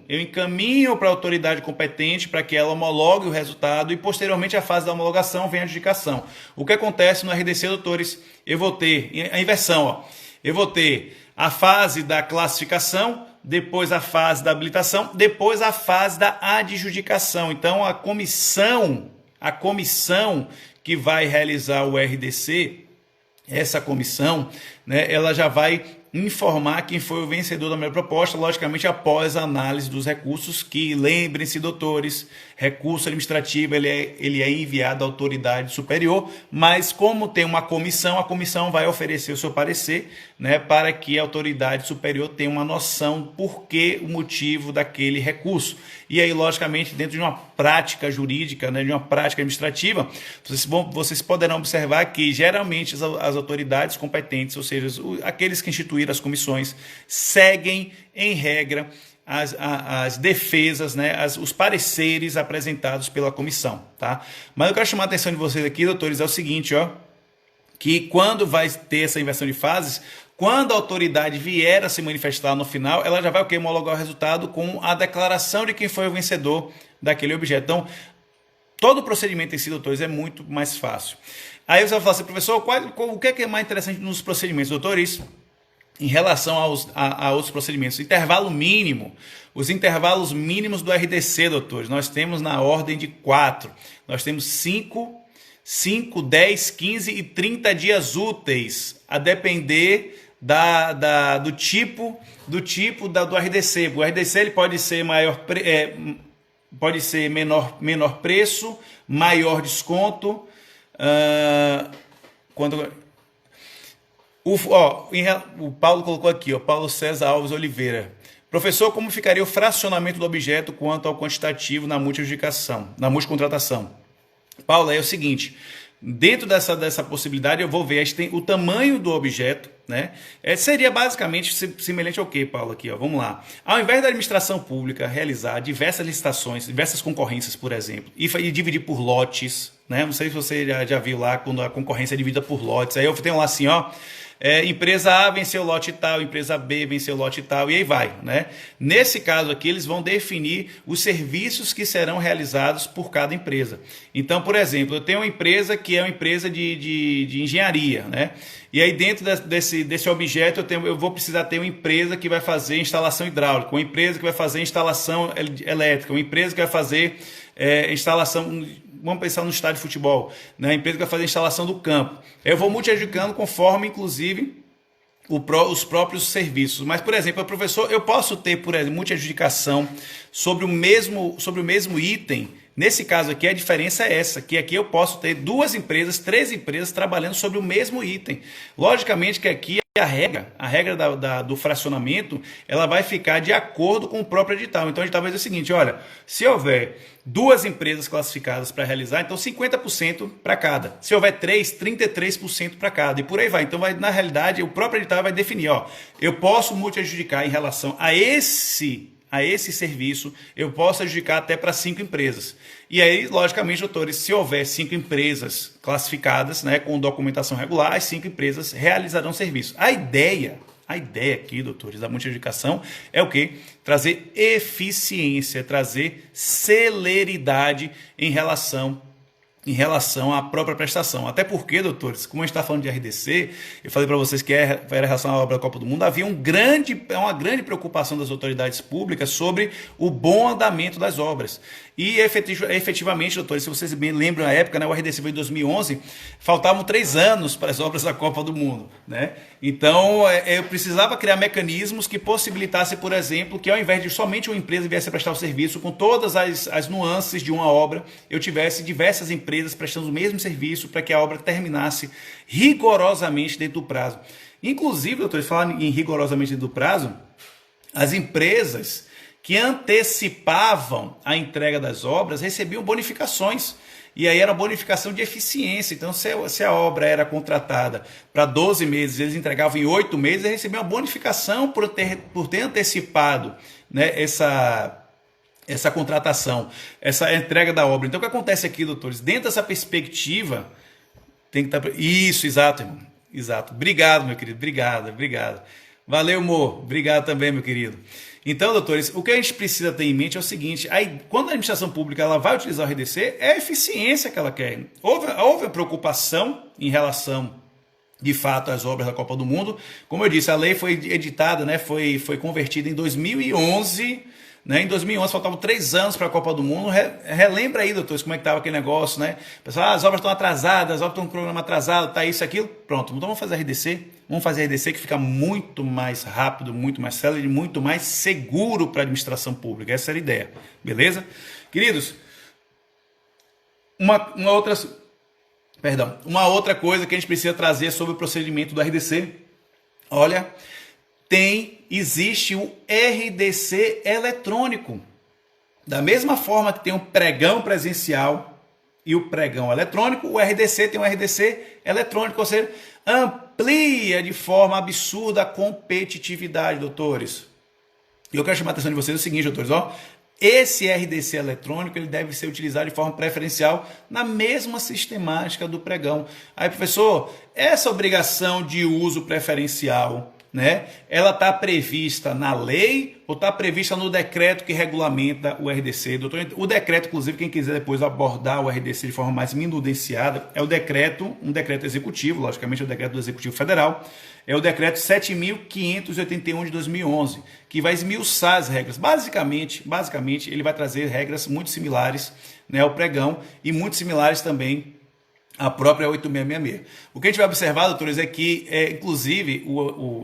A: para a autoridade competente para que ela homologue o resultado e, posteriormente, a fase da homologação vem a adjudicação. O que acontece no RDC, doutores? Eu vou ter a inversão, ó. Eu vou ter a fase da classificação, depois a fase da habilitação, depois a fase da adjudicação. Então, a comissão que vai realizar o RDC, essa comissão, né, ela já vai informar quem foi o vencedor da melhor proposta, logicamente após a análise dos recursos, que, lembrem-se, doutores, recurso administrativo ele é enviado à autoridade superior, mas como tem uma comissão, a comissão vai oferecer o seu parecer, né, para que a autoridade superior tenha uma noção por que o motivo daquele recurso. E aí, logicamente, dentro de uma prática jurídica, né, de uma prática administrativa, vocês poderão observar que geralmente as autoridades competentes, ou seja, aqueles que instituíram as comissões, seguem em regra as defesas, né, os pareceres apresentados pela comissão, tá? Mas eu quero chamar a atenção de vocês aqui, doutores, é o seguinte, ó, que quando vai ter essa inversão de fases, quando a autoridade vier a se manifestar no final, ela já vai homologar o resultado com a declaração de quem foi o vencedor daquele objeto. Então, todo o procedimento em si, doutores, é muito mais fácil. Aí você vai falar assim, professor, o que é mais interessante nos procedimentos, doutores? Em relação a outros procedimentos, intervalo mínimo, os intervalos mínimos do RDC, doutores, nós temos na ordem de 4. Nós temos 5, 10, 15 e 30 dias úteis, a depender do tipo do RDC. O RDC ele pode ser menor preço, maior desconto. O Paulo colocou aqui, ó, Paulo César Alves Oliveira. Professor, como ficaria o fracionamento do objeto quanto ao quantitativo na multicontratação? Paulo, é o seguinte, dentro dessa possibilidade eu vou ver o tamanho do objeto, né? Seria basicamente semelhante ao que, Paulo? Aqui, ó, vamos lá. Ao invés da administração pública realizar diversas licitações, diversas concorrências, por exemplo, e dividir por lotes, né? Não sei se você já viu lá quando a concorrência é dividida por lotes. Aí eu tenho lá assim, ó, empresa A venceu o lote tal, empresa B venceu o lote tal, e aí vai, né? Nesse caso aqui, eles vão definir os serviços que serão realizados por cada empresa. Então, por exemplo, eu tenho uma empresa que é uma empresa de engenharia, né? E aí dentro desse objeto eu vou precisar ter uma empresa que vai fazer instalação hidráulica, uma empresa que vai fazer instalação elétrica, uma empresa que vai fazer instalação... Vamos pensar no estádio de futebol, né? A empresa que vai fazer a instalação do campo. Eu vou multi-adjudicando conforme, inclusive, os próprios serviços. Mas, por exemplo, professor, eu posso ter, por exemplo, multi-adjudicação sobre o mesmo item Nesse caso aqui, a diferença é essa, que aqui eu posso ter 2 empresas, 3 empresas trabalhando sobre o mesmo item. Logicamente que aqui a regra do fracionamento, ela vai ficar de acordo com o próprio edital. Então, o edital vai dizer o seguinte, olha, se houver 2 empresas classificadas para realizar, então 50% para cada. Se houver 3, 33% para cada. E por aí vai. Então, na realidade, o próprio edital vai definir, ó, eu posso multi-adjudicar em relação a esse serviço, eu posso adjudicar até para 5 empresas. E aí, logicamente, doutores, se houver 5 empresas classificadas, né, com documentação regular, as 5 empresas realizarão serviço. A ideia aqui, doutores, da multi-adjudicação é o quê? Trazer eficiência, trazer celeridade em relação à própria prestação. Até porque, doutores, como a gente está falando de RDC, eu falei para vocês que era em relação à obra da Copa do Mundo, havia uma grande preocupação das autoridades públicas sobre o bom andamento das obras. E efetivamente, doutores, se vocês bem lembram na época, né, o RDC foi em 2011, faltavam 3 anos para as obras da Copa do Mundo, né? Então, eu precisava criar mecanismos que possibilitassem, por exemplo, que ao invés de somente uma empresa viesse a prestar o serviço, com todas as nuances de uma obra, eu tivesse diversas empresas prestando o mesmo serviço para que a obra terminasse rigorosamente dentro do prazo. Inclusive, doutores, falando em rigorosamente dentro do prazo, as empresas que antecipavam a entrega das obras recebiam bonificações. E aí era bonificação de eficiência. Então, se a obra era contratada para 12 meses, eles entregavam em 8 meses, eles recebiam uma bonificação por ter antecipado, né, essa contratação, essa entrega da obra. Então, o que acontece aqui, doutores? Dentro dessa perspectiva, tem que estar... Isso, exato, irmão. Exato. Obrigado, meu querido. Obrigado. Valeu, amor. Obrigado também, meu querido. Então, doutores, o que a gente precisa ter em mente é o seguinte, quando a administração pública ela vai utilizar o RDC, é a eficiência que ela quer. Houve a preocupação em relação, de fato, às obras da Copa do Mundo. Como eu disse, a lei foi editada, né, foi convertida em 2011, né? Em 2011 faltavam 3 anos para a Copa do Mundo. Relembra aí, doutores, como é que estava aquele negócio, né? Pessoal, as obras estão atrasadas, as obras estão com programa atrasado, tá isso, aquilo. Pronto, então vamos fazer RDC. Vamos fazer RDC que fica muito mais rápido, muito mais célere, muito mais seguro para a administração pública. Essa era a ideia, beleza? Queridos, uma outra coisa que a gente precisa trazer sobre o procedimento do RDC. Olha, existe o RDC eletrônico. Da mesma forma que tem um pregão presencial e o pregão eletrônico, o RDC tem um RDC eletrônico, ou seja, amplia de forma absurda a competitividade, doutores. E eu quero chamar a atenção de vocês o seguinte, doutores, ó, esse RDC eletrônico ele deve ser utilizado de forma preferencial na mesma sistemática do pregão. Aí, professor, essa obrigação de uso preferencial, né, ela está prevista na lei ou está prevista no decreto que regulamenta o RDC? Doutor, o decreto, inclusive, quem quiser depois abordar o RDC de forma mais minudenciada, é um decreto executivo, logicamente é o decreto do Executivo Federal, é o decreto 7.581 de 2011, que vai esmiuçar as regras. Basicamente, ele vai trazer regras muito similares, né, ao pregão e muito similares também a própria 8666. O que a gente vai observar, doutores, é que, inclusive,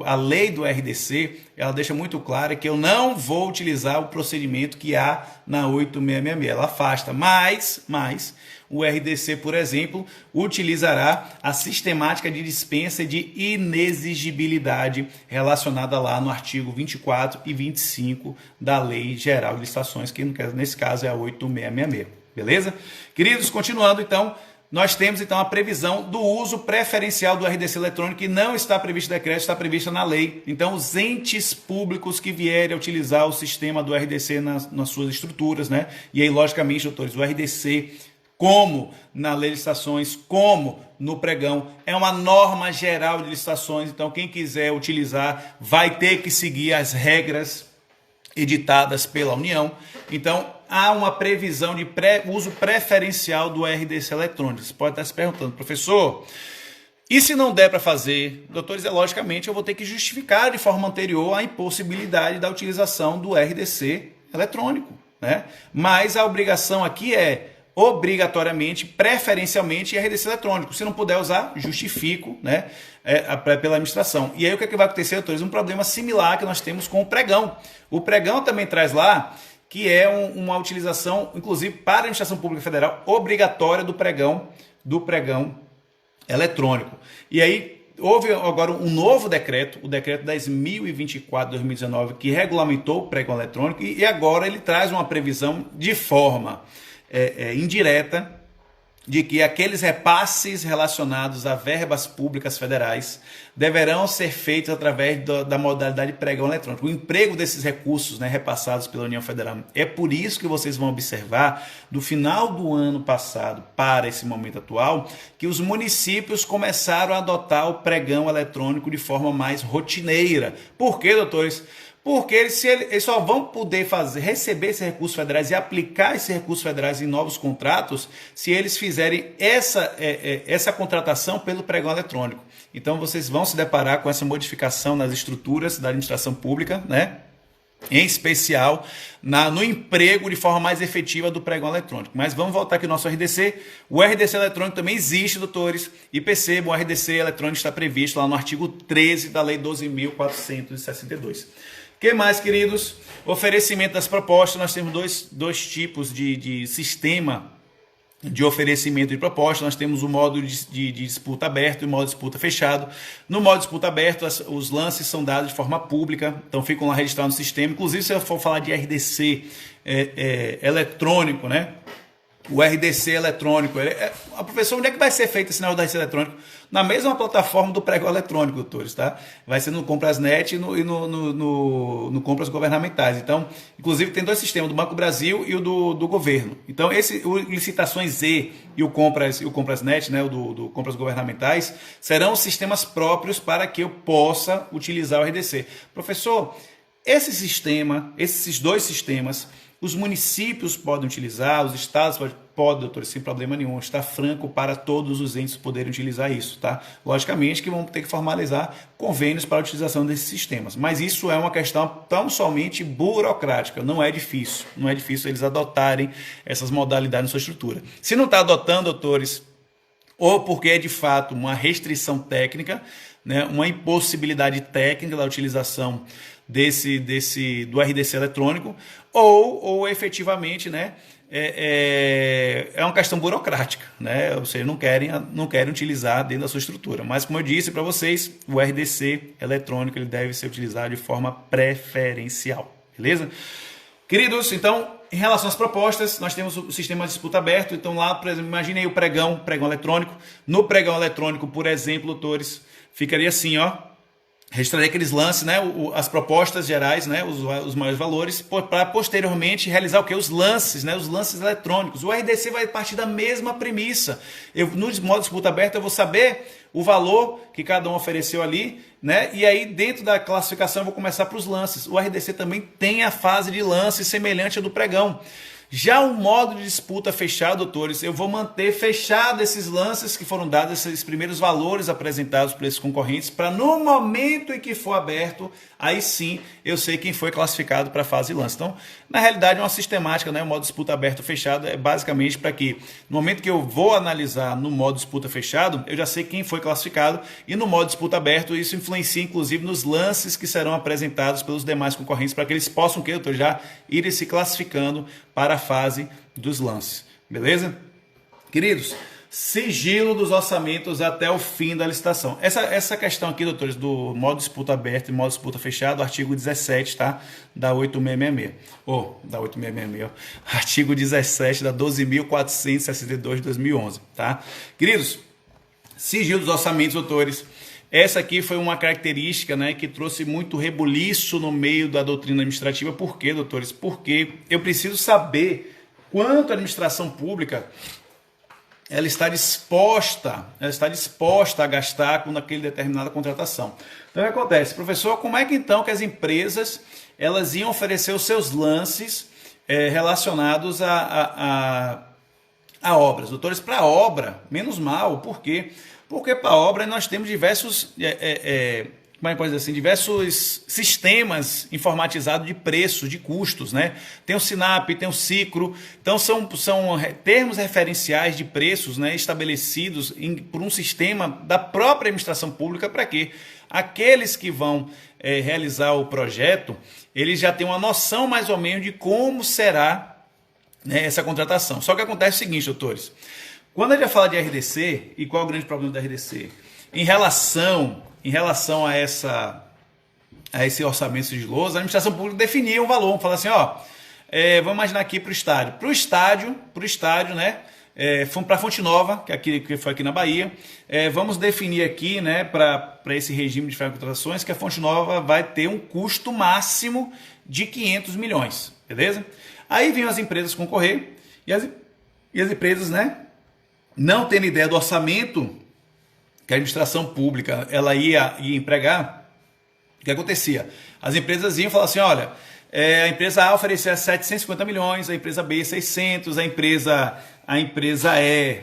A: a lei do RDC, ela deixa muito claro que eu não vou utilizar o procedimento que há na 8666. Ela afasta, mas o RDC, por exemplo, utilizará a sistemática de dispensa de inexigibilidade relacionada lá no artigo 24 e 25 da Lei Geral de Licitações, que nesse caso é a 8666. Beleza? Queridos, continuando então, nós temos então a previsão do uso preferencial do RDC eletrônico, que não está previsto no decreto, está prevista na lei. Então, os entes públicos que vierem a utilizar o sistema do RDC nas suas estruturas, né? E aí, logicamente, doutores, o RDC, como na lei de licitações, como no pregão, é uma norma geral de licitações. Então, quem quiser utilizar vai ter que seguir as regras editadas pela União. Então, há uma previsão de uso preferencial do RDC eletrônico. Você pode estar se perguntando, professor, e se não der para fazer? Doutores, logicamente eu vou ter que justificar de forma anterior a impossibilidade da utilização do RDC eletrônico, né? Mas a obrigação aqui é obrigatoriamente, preferencialmente, RDC eletrônico. Se não puder usar, justifico, né, pela administração. E aí o que vai acontecer, doutores? Um problema similar que nós temos com o pregão. O pregão também traz lá que é uma utilização, inclusive para a administração pública federal, obrigatória do pregão eletrônico. E aí houve agora um novo decreto, o decreto 10.024/2019, que regulamentou o pregão eletrônico, e agora ele traz uma previsão de forma indireta de que aqueles repasses relacionados a verbas públicas federais deverão ser feitos através da modalidade de pregão eletrônico. O emprego desses recursos, né, repassados pela União Federal. É por isso que vocês vão observar, do final do ano passado para esse momento atual, que os municípios começaram a adotar o pregão eletrônico de forma mais rotineira. Por quê, doutores? Porque eles só vão poder receber esses recursos federais e aplicar esses recursos federais em novos contratos se eles fizerem essa contratação pelo pregão eletrônico. Então vocês vão se deparar com essa modificação nas estruturas da administração pública, né? Em especial no emprego de forma mais efetiva do pregão eletrônico. Mas vamos voltar aqui ao nosso RDC. O RDC eletrônico também existe, doutores, e percebam, o RDC eletrônico está previsto lá no artigo 13 da Lei 12.462. O que mais, queridos? Oferecimento das propostas. Nós temos dois tipos de sistema de oferecimento de proposta. Nós temos o modo de disputa aberto e o modo de disputa fechado. No modo de disputa aberto, os lances são dados de forma pública, então ficam lá registrados no sistema. Inclusive, se eu for falar de RDC eletrônico, né? O RDC eletrônico, professor, onde é que vai ser feito esse negócio do RDC eletrônico? Na mesma plataforma do pregão eletrônico, doutores, tá? Vai ser no Comprasnet e no Compras Governamentais. Então, inclusive, tem dois sistemas, do Banco do Brasil e o do governo. Então, o Licitações E e o Comprasnet, né, o do Compras Governamentais, serão sistemas próprios para que eu possa utilizar o RDC. Professor, esses dois sistemas, os municípios podem utilizar, os estados podem, doutor, sem problema nenhum, está franco para todos os entes poderem utilizar isso, tá? Logicamente que vão ter que formalizar convênios para a utilização desses sistemas, mas isso é uma questão tão somente burocrática, não é difícil eles adotarem essas modalidades na sua estrutura. Se não está adotando, doutores, ou porque é de fato uma restrição técnica, né, uma impossibilidade técnica da utilização do RDC eletrônico, ou efetivamente, né, é uma questão burocrática, né? Ou seja, não querem utilizar dentro da sua estrutura. Mas, como eu disse para vocês, o RDC eletrônico ele deve ser utilizado de forma preferencial, beleza? Queridos, então, em relação às propostas, nós temos o sistema de disputa aberto. Então, lá, por exemplo, imagine aí o pregão eletrônico. No pregão eletrônico, por exemplo, doutores, ficaria assim, ó. Registraria aqueles lances, né, as propostas gerais, né, os maiores valores, para posteriormente realizar o que? Os lances, né, os lances eletrônicos. O RDC vai partir da mesma premissa. No modo de disputa aberta eu vou saber o valor que cada um ofereceu ali, né, e aí dentro da classificação eu vou começar para os lances. O RDC também tem a fase de lance semelhante à do pregão. Já o modo de disputa fechado, doutores, eu vou manter fechado esses lances que foram dados, esses primeiros valores apresentados por esses concorrentes, para no momento em que for aberto, aí sim eu sei quem foi classificado para a fase de lance. Então, na realidade, é uma sistemática, né? O modo de disputa aberto fechado é basicamente para que, no momento que eu vou analisar no modo de disputa fechado, eu já sei quem foi classificado, e no modo de disputa aberto isso influencia, inclusive, nos lances que serão apresentados pelos demais concorrentes, para que eles possam, doutor, já irem se classificando para a fase dos lances, beleza? Queridos, sigilo dos orçamentos até o fim da licitação. Essa questão aqui, doutores, do modo disputa aberto e modo disputa fechado, artigo 17, tá? Da 8666. Da 8666, artigo 17 da 12.462 de 2011, tá? Queridos, sigilo dos orçamentos, doutores, essa aqui foi uma característica, né, que trouxe muito rebuliço no meio da doutrina administrativa. Por quê, doutores? Porque eu preciso saber quanto a administração pública ela está disposta a gastar com aquele determinada contratação. Então, o que acontece? Professor, como é que então que as empresas elas iam oferecer os seus lances relacionados a obras? Doutores, para obra, menos mal. Por quê? Porque para a obra nós temos diversos como é que pode dizer assim, diversos sistemas informatizados de preços, de custos, né? Tem o SINAP, tem o Cicro, então são termos referenciais de preços, né, estabelecidos por um sistema da própria administração pública para quê? Aqueles que vão realizar o projeto, eles já têm uma noção mais ou menos de como será, né, essa contratação. Só que acontece o seguinte, doutores, quando a gente vai falar de RDC, e qual é o grande problema da RDC? Em relação a esse orçamento sigiloso, a administração pública definia um valor, falar assim, ó, vamos imaginar aqui para o estádio, né, para a Fonte Nova, que foi aqui na Bahia, vamos definir aqui, né, para esse regime de contratações, que a Fonte Nova vai ter um custo máximo de 500 milhões, beleza? Aí vêm as empresas concorrer, e as empresas, né, não tendo ideia do orçamento que a administração pública ela ia empregar, o que acontecia? As empresas iam falar assim, olha, a empresa A oferecia 750 milhões, a empresa B 600, a empresa E,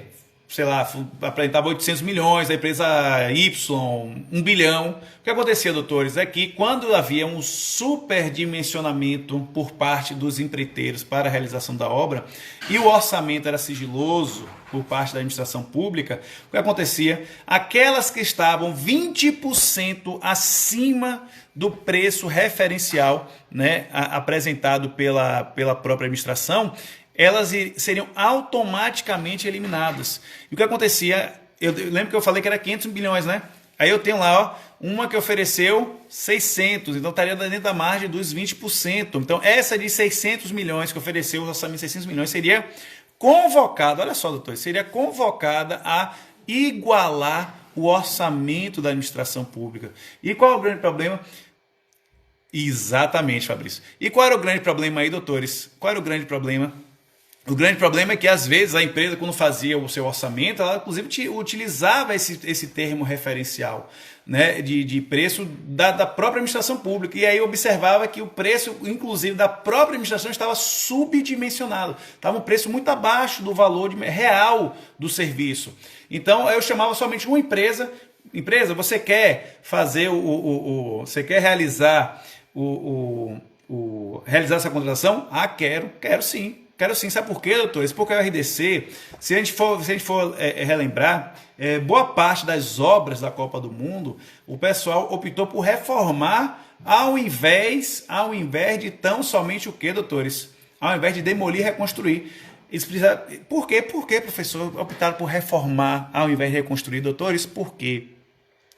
A: sei lá, apresentava 800 milhões, a empresa Y, 1 bilhão. O que acontecia, doutores, é que quando havia um superdimensionamento por parte dos empreiteiros para a realização da obra e o orçamento era sigiloso por parte da administração pública, o que acontecia? Aquelas que estavam 20% acima do preço referencial, né, apresentado pela própria administração, elas seriam automaticamente eliminadas. E o que acontecia, eu lembro que eu falei que era 500 bilhões, né? Aí eu tenho lá, ó, uma que ofereceu 600, então estaria dentro da margem dos 20%. Então essa de 600 milhões que ofereceu, o orçamento de 600 milhões, seria convocada, olha só, doutor, seria convocada a igualar o orçamento da administração pública. E qual é o grande problema? Exatamente, Fabrício. E qual era o grande problema aí, doutores? Qual era o grande problema? O grande problema é que, às vezes, a empresa, quando fazia o seu orçamento, ela, inclusive, utilizava esse termo referencial, né, de preço da própria administração pública. E aí observava que o preço, inclusive, da própria administração estava subdimensionado. Estava um preço muito abaixo do valor real do serviço. Então, eu chamava somente uma empresa. Empresa, você quer fazer você quer realizar realizar essa contratação? Ah, quero sim. Quero sim. Sabe por quê, doutores? Porque o RDC, se a gente for relembrar, boa parte das obras da Copa do Mundo, o pessoal optou por reformar ao invés de tão somente o quê, doutores? Ao invés de demolir e reconstruir. Por quê? Por que, professor, optaram por reformar ao invés de reconstruir, doutores? Porque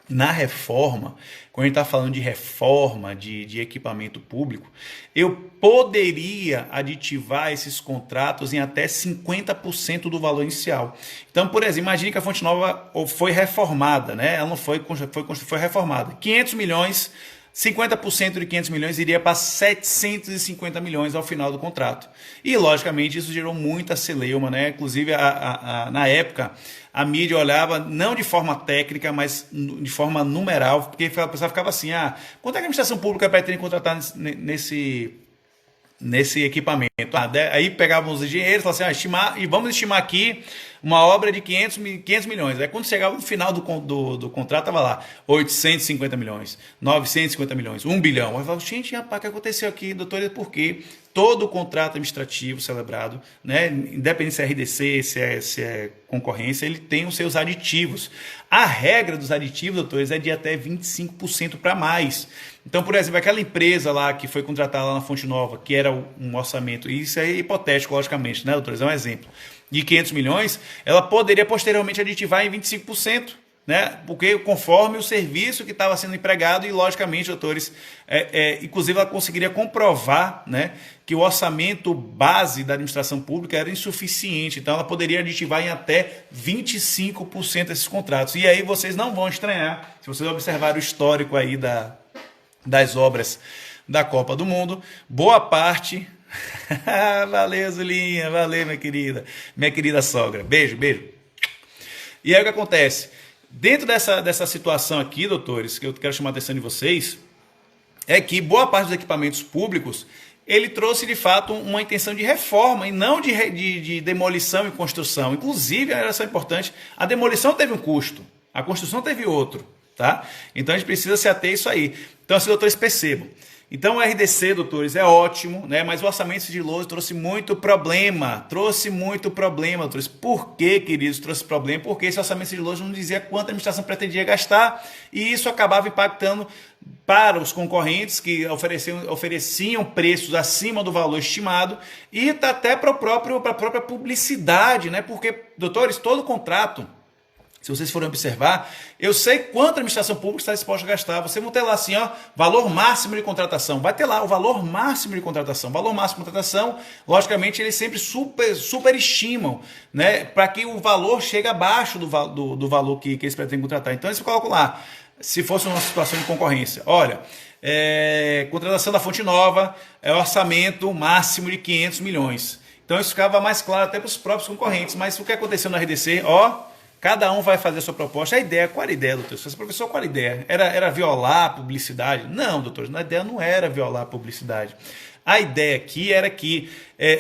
A: na reforma, quando a gente está falando de reforma de equipamento público, eu poderia aditivar esses contratos em até 50% do valor inicial. Então, por exemplo, imagine que a Fonte Nova foi reformada, né? Ela não foi reformada. 500 milhões, 50% de 500 milhões iria para 750 milhões ao final do contrato. E, logicamente, isso gerou muita celeuma, né? Inclusive, na época, a mídia olhava não de forma técnica, mas de forma numeral, porque a pessoa ficava assim, quanto é que a administração pública pretende contratar nesse equipamento? Aí pegavam os engenheiros e falavam assim, vamos estimar aqui uma obra de 500 milhões. Aí quando chegava no final do contrato, estava lá 850 milhões, 950 milhões, 1 bilhão. Aí eu falava, gente, rapaz, o que aconteceu aqui, doutor? Por quê? Todo o contrato administrativo celebrado, né, independente se é RDC, se é concorrência, ele tem os seus aditivos. A regra dos aditivos, doutores, é de até 25% para mais. Então, por exemplo, aquela empresa lá que foi contratada lá na Fonte Nova, que era um orçamento, e isso é hipotético, logicamente, né, doutores? É um exemplo. De 500 milhões, ela poderia posteriormente aditivar em 25%. Né? Porque conforme o serviço que estava sendo empregado e, logicamente, doutores, inclusive ela conseguiria comprovar, né, que o orçamento base da administração pública era insuficiente, então ela poderia aditivar em até 25% desses contratos. E aí vocês não vão estranhar, se vocês observarem o histórico aí das obras da Copa do Mundo, boa parte... Valeu, Zulinha, valeu, minha querida sogra, beijo. E aí o que acontece? Dentro dessa situação aqui, doutores, que eu quero chamar a atenção de vocês, é que boa parte dos equipamentos públicos, ele trouxe de fato uma intenção de reforma e não de demolição e construção. Inclusive, era só importante, a demolição teve um custo, a construção teve outro. tá? Então a gente precisa se ater a isso aí. Então, assim, doutores, percebam. Então o RDC, doutores, é ótimo, né? Mas o orçamento sigiloso trouxe muito problema, doutores. Por que, queridos, trouxe problema? Porque esse orçamento sigiloso não dizia quanto a administração pretendia gastar e isso acabava impactando para os concorrentes que ofereciam preços acima do valor estimado e até para a própria publicidade, né? Porque, doutores, todo contrato, se vocês forem observar, eu sei quanto a administração pública está disposta a gastar. Você vai ter lá assim, ó, valor máximo de contratação. Vai ter lá o valor máximo de contratação. Valor máximo de contratação, logicamente, eles sempre superestimam, né, para que o valor chegue abaixo do valor que eles pretendem contratar. Então, eles colocam lá, se fosse uma situação de concorrência, olha, contratação da Fonte Nova, orçamento máximo de 500 milhões. Então, isso ficava mais claro até para os próprios concorrentes. Mas o que aconteceu no RDC, ó, cada um vai fazer a sua proposta. A ideia, qual era a ideia, doutor? Se professor, qual era a ideia? Era violar a publicidade? Não, doutor, a ideia não era violar a publicidade. A ideia aqui era que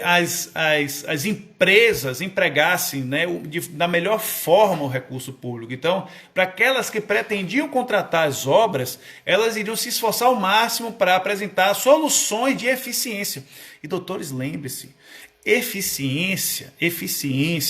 A: as empresas empregassem, né, da melhor forma o recurso público. Então, para aquelas que pretendiam contratar as obras, elas iriam se esforçar ao máximo para apresentar soluções de eficiência. E, doutores, lembre-se, eficiência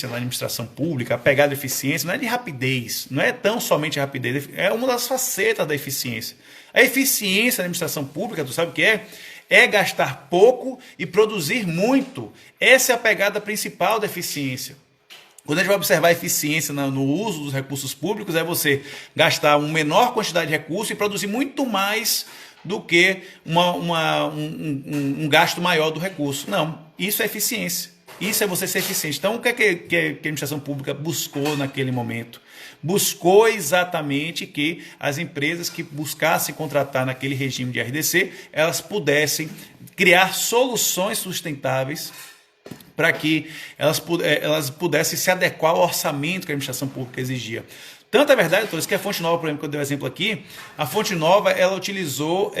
A: na administração pública, a pegada de eficiência não é de rapidez, não é tão somente rapidez, é uma das facetas da eficiência. A eficiência na administração pública, tu sabe o que é? É gastar pouco e produzir muito. Essa é a pegada principal da eficiência. Quando a gente vai observar a eficiência no uso dos recursos públicos, é você gastar uma menor quantidade de recursos e produzir muito mais do que um gasto maior do recurso. Não, isso é eficiência. Isso é você ser eficiente. Então, o que a administração pública buscou naquele momento? Buscou exatamente que as empresas que buscassem contratar naquele regime de RDC, elas pudessem criar soluções sustentáveis para que elas pudessem se adequar ao orçamento que a administração pública exigia. Tanto é verdade, doutores, que a Fonte Nova, por exemplo, que eu dei o exemplo aqui, a Fonte Nova, ela utilizou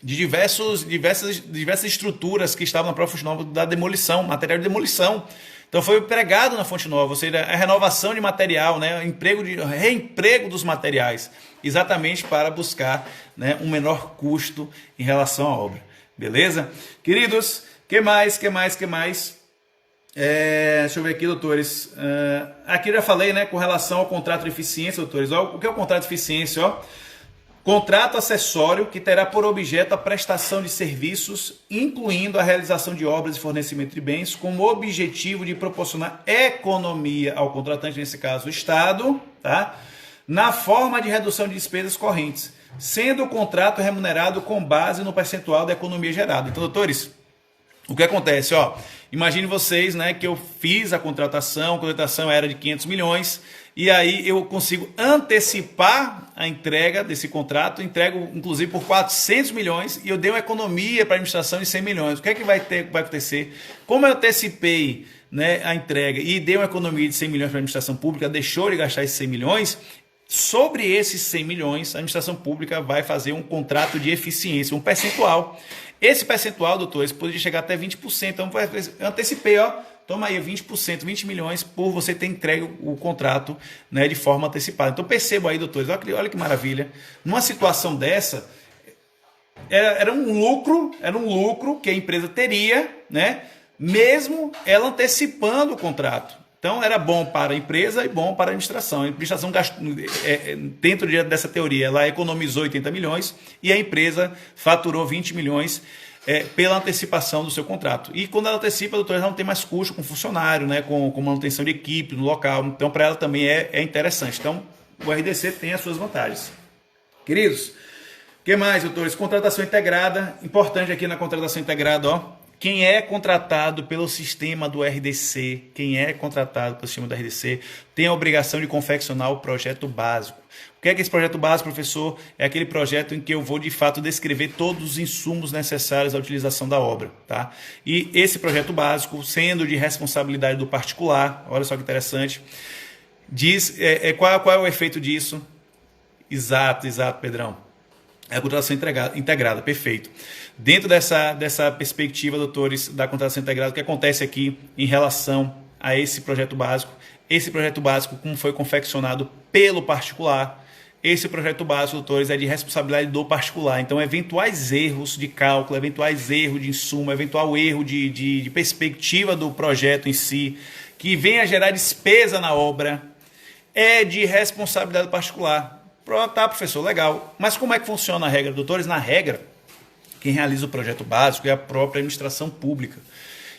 A: de diversas estruturas que estavam na própria Fonte Nova da demolição, material de demolição. Então foi empregado na Fonte Nova, ou seja, a renovação de material, né, reemprego dos materiais, exatamente para buscar, né, um menor custo em relação à obra. Beleza? Queridos, que mais? Deixa eu ver aqui, doutores. Aqui eu já falei, né, com relação ao contrato de eficiência, doutores. Ó, o que é o contrato de eficiência? Ó? Contrato acessório que terá por objeto a prestação de serviços, incluindo a realização de obras e fornecimento de bens, com o objetivo de proporcionar economia ao contratante, nesse caso o Estado, tá? Na forma de redução de despesas correntes, sendo o contrato remunerado com base no percentual da economia gerada. Então, doutores, o que acontece? Ó, imagine vocês, né, que eu fiz a contratação era de 500 milhões, e aí eu consigo antecipar a entrega desse contrato, entrego inclusive por 400 milhões, e eu dei uma economia para a administração de 100 milhões. O que é que vai acontecer? Como eu antecipei, né, a entrega e dei uma economia de 100 milhões para a administração pública, deixou de gastar esses 100 milhões, sobre esses 100 milhões, a administração pública vai fazer um contrato de eficiência, um percentual. Esse percentual, doutores, poderia chegar até 20%. Então, eu antecipei, ó, toma aí 20%, 20 milhões por você ter entregue o contrato, né, de forma antecipada. Então, percebam aí, doutores, olha que maravilha. Numa situação dessa, era um lucro que a empresa teria, né, mesmo ela antecipando o contrato. Então, era bom para a empresa e bom para a administração. A administração, dentro dessa teoria, ela economizou 80 milhões e a empresa faturou 20 milhões pela antecipação do seu contrato. E quando ela antecipa, a doutora, ela não tem mais custo com funcionário, né, com manutenção de equipe no local. Então, para ela também é interessante. Então, o RDC tem as suas vantagens. Queridos, o que mais, doutores? Contratação integrada. Importante aqui na contratação integrada, ó. Quem é contratado pelo sistema do RDC, tem a obrigação de confeccionar o projeto básico. O que é esse projeto básico, professor? É aquele projeto em que eu vou, de fato, descrever todos os insumos necessários à utilização da obra. Tá? E esse projeto básico, sendo de responsabilidade do particular, olha só que interessante, diz qual é o efeito disso? Exato, Pedrão. É a contratação integrada, perfeito. Dentro dessa perspectiva, doutores, da contratação integrada, o que acontece aqui em relação a esse projeto básico? Esse projeto básico, como foi confeccionado pelo particular, esse projeto básico, doutores, é de responsabilidade do particular. Então, eventuais erros de cálculo, eventuais erros de insumo, eventual erro de perspectiva do projeto em si, que venha a gerar despesa na obra, é de responsabilidade particular. Tá, professor, legal. Mas como é que funciona a regra, doutores? Na regra, quem realiza o projeto básico é a própria administração pública.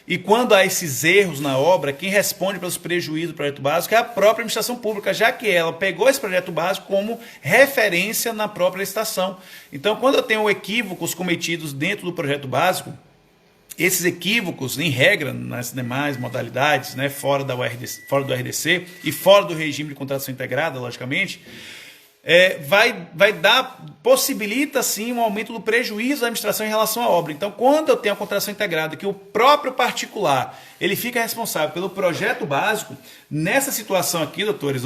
A: E quando há esses erros na obra, quem responde pelos prejuízos do projeto básico é a própria administração pública, já que ela pegou esse projeto básico como referência na própria licitação. Então, quando eu tenho equívocos cometidos dentro do projeto básico, esses equívocos, em regra, nas demais modalidades, né, fora do RDC e fora do regime de contratação integrada, logicamente, possibilita sim um aumento do prejuízo da administração em relação à obra. Então, quando eu tenho a contratação integrada, que o próprio particular ele fica responsável pelo projeto básico, nessa situação aqui, doutores,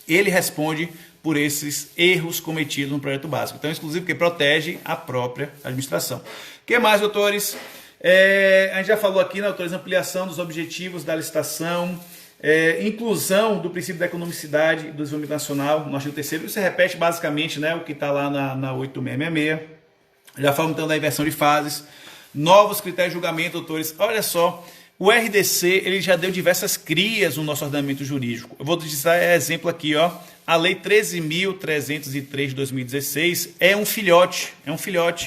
A: ele responde por esses erros cometidos no projeto básico. Então, exclusivo porque protege a própria administração. O que mais, doutores? A gente já falou aqui, né, doutores, ampliação dos objetivos da licitação, inclusão do princípio da economicidade do desenvolvimento nacional no artigo 3º. Isso repete basicamente, né, o que está lá na 8666. Já falamos então da inversão de fases, novos critérios de julgamento, doutores. Olha só, o RDC ele já deu diversas crias no nosso ordenamento jurídico. Eu vou dizer exemplo aqui, a Lei 13.303 de 2016 é um filhote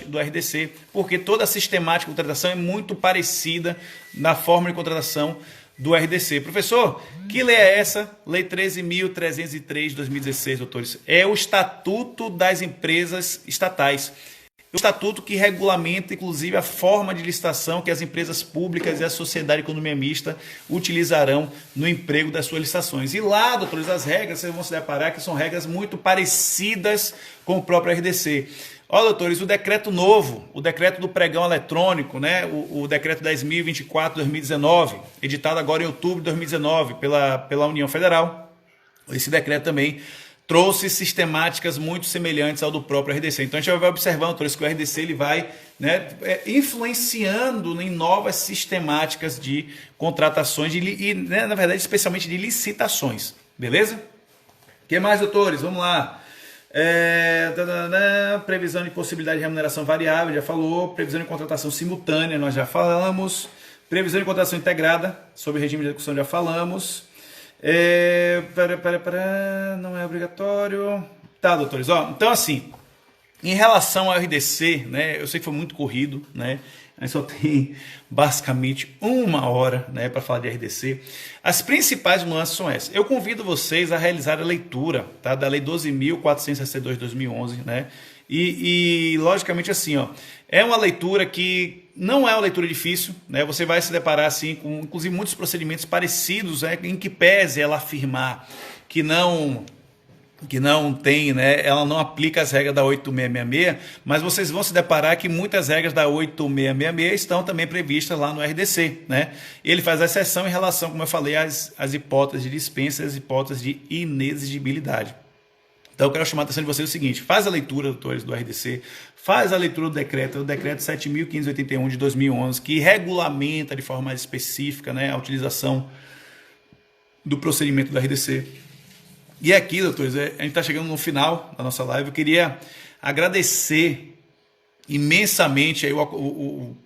A: do RDC, porque toda a sistemática de contratação é muito parecida na forma de contratação do RDC. Professor, que lei é essa? Lei 13.303 de 2016, doutores. É o Estatuto das Empresas Estatais. O estatuto que regulamenta, inclusive, a forma de licitação que as empresas públicas e a sociedade de economia mista utilizarão no emprego das suas licitações. E lá, doutores, as regras, vocês vão se deparar que são regras muito parecidas com o próprio RDC. Doutores, o decreto novo, o decreto do pregão eletrônico, né? o decreto 10.024 de 2019, editado agora em outubro de 2019 pela União Federal, esse decreto também trouxe sistemáticas muito semelhantes ao do próprio RDC. Então a gente vai observando, doutores, que o RDC ele vai, né, influenciando em novas sistemáticas de contratações e, né, na verdade, especialmente de licitações. Beleza? O que mais, doutores? Vamos lá. Previsão de possibilidade de remuneração variável, já falou. Previsão de contratação simultânea, nós já falamos. Previsão de contratação integrada, sobre regime de execução, já falamos. Não é obrigatório. Tá, doutores. Então, assim, em relação ao RDC, né, eu sei que foi muito corrido, né? A gente só tem basicamente 1 hora, né, para falar de RDC. As principais nuances são essas. Eu convido vocês a realizar a leitura, tá, da Lei 12.462 de 2011, né? E logicamente assim, é uma leitura que não é uma leitura difícil, né? Você vai se deparar assim com inclusive muitos procedimentos parecidos, né, em que pese ela afirmar que não tem, né, ela não aplica as regras da 8666, mas vocês vão se deparar que muitas regras da 8666 estão também previstas lá no RDC, né? Ele faz a exceção em relação, como eu falei, às hipóteses de dispensa e às hipóteses de inexigibilidade. Então eu quero chamar a atenção de vocês o seguinte: faz a leitura, doutores, do RDC, faz a leitura do decreto 7.581 de 2011, que regulamenta de forma mais específica, né, a utilização do procedimento do RDC. E aqui, doutores, a gente está chegando no final da nossa live. Eu queria agradecer imensamente aí